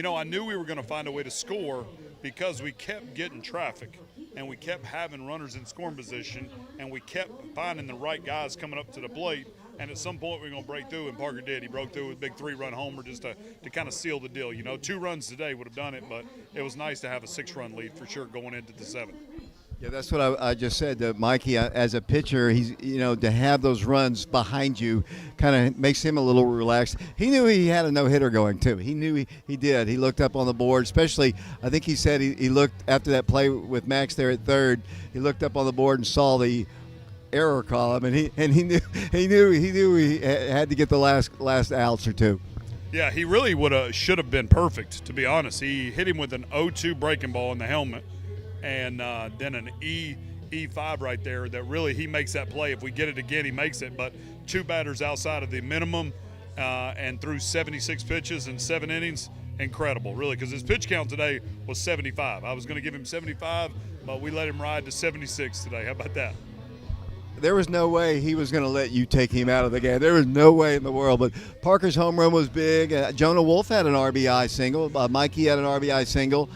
I knew we were going to find a way to score because we kept getting traffic. And we kept having runners in scoring position, and we kept finding the right guys coming up to the plate. And at some point, we were going to break through, and Parker did. He broke through with a big 3-run homer just to kind of seal the deal. 2 runs today would have done it, but it was nice to have a 6-run lead for sure going into the 7th. Yeah, that's what I just said. Mikey, as a pitcher, he's to have those runs behind you kind of makes him a little relaxed. He knew he had a no-hitter going too. He knew he did. He looked up on the board, especially I think he said he looked after that play with Max there at third. He looked up on the board and saw the error column, and he knew he had to get the last outs or 2. Yeah, he really should have been perfect, to be honest. He hit him with an 0-2 breaking ball in the helmet. And then an E5 right there that really he makes that play. If we get it again, he makes it. But 2 batters outside of the minimum and threw 76 pitches in 7 innings, incredible, really, because his pitch count today was 75. I was going to give him 75, but we let him ride to 76 today. How about that? There was no way he was going to let you take him out of the game. There was no way in the world. But Parker's home run was big. Jonah Wolf had an RBI single. Mikey had an RBI single.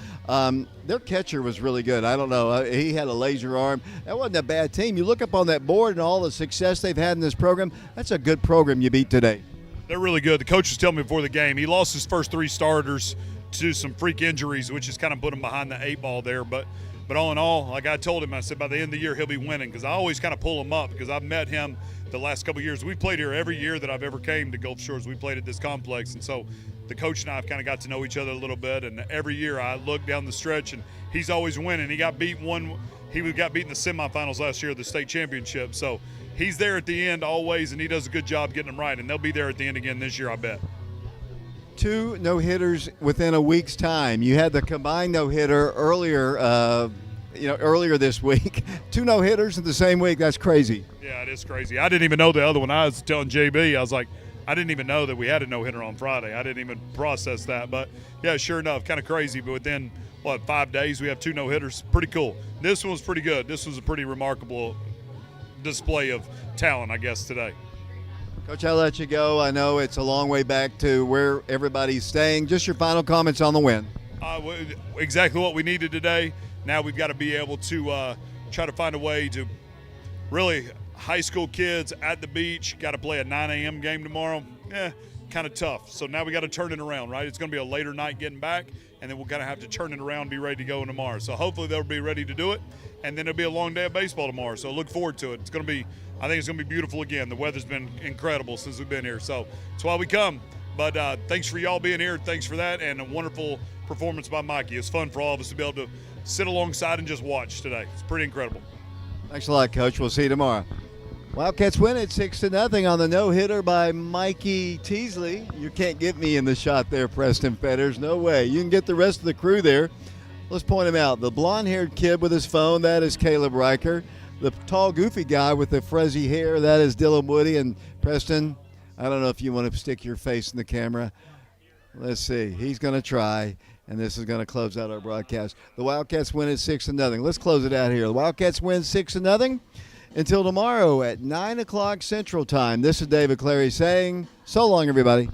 Their catcher was really good. I don't know. He had a laser arm. That wasn't a bad team. You look up on that board and all the success they've had in this program, that's a good program you beat today. They're really good. The coach was telling me before the game, he lost his first 3 starters to some freak injuries, which has kind of put him behind the 8 ball there. But all in all, like I told him, I said by the end of the year he'll be winning because I always kind of pull him up because I've met him the last couple of years. We've played here every year that I've ever came to Gulf Shores. We played at this complex. And so the coach and I have kind of got to know each other a little bit. And every year I look down the stretch and he's always winning. He got beat in the semifinals last year of the state championship. So he's there at the end always, and he does a good job getting them right. And they'll be there at the end again this year, I bet. 2 no-hitters within a week's time. You had the combined no-hitter earlier this week. 2 no-hitters in the same week. That's crazy. Yeah, it is crazy. I didn't even know the other one. I was telling JB, I was like, I didn't even know that we had a no-hitter on Friday. I didn't even process that. But, yeah, sure enough, kind of crazy. But within, 5 days we have 2 no-hitters. Pretty cool. This one was pretty good. This was a pretty remarkable display of talent, I guess, today. Coach, I'll let you go. I know it's a long way back to where everybody's staying. Just your final comments on the win. Exactly what we needed today. Now we've got to be able to try to find a way to really high school kids at the beach, got to play a 9 a.m. game tomorrow. Kind of tough. So now we got to turn it around, right? It's going to be a later night getting back, and then we're going to have to turn it around and be ready to go tomorrow. So hopefully they'll be ready to do it, and then it'll be a long day of baseball tomorrow. So look forward to it. I think it's going to be beautiful again. The weather's been incredible since we've been here. So that's why we come. But thanks for y'all being here. Thanks for that, and a wonderful performance by Mikey. It's fun for all of us to be able to sit alongside and just watch today. It's pretty incredible. Thanks a lot, Coach. We'll see you tomorrow. Wildcats win it 6-0 on the no-hitter by Mikey Teasley. You can't get me in the shot there, Preston Fetters. No way. You can get the rest of the crew there. Let's point him out. The blonde-haired kid with his phone, that is Caleb Riker. The tall, goofy guy with the frizzy hair, that is Dylan Woody. And Preston, I don't know if you want to stick your face in the camera. Let's see. He's going to try, and this is going to close out our broadcast. The Wildcats win it 6-0. Let's close it out here. The Wildcats win 6-0. Until tomorrow at 9 o'clock Central Time, this is David Clary saying, so long, everybody.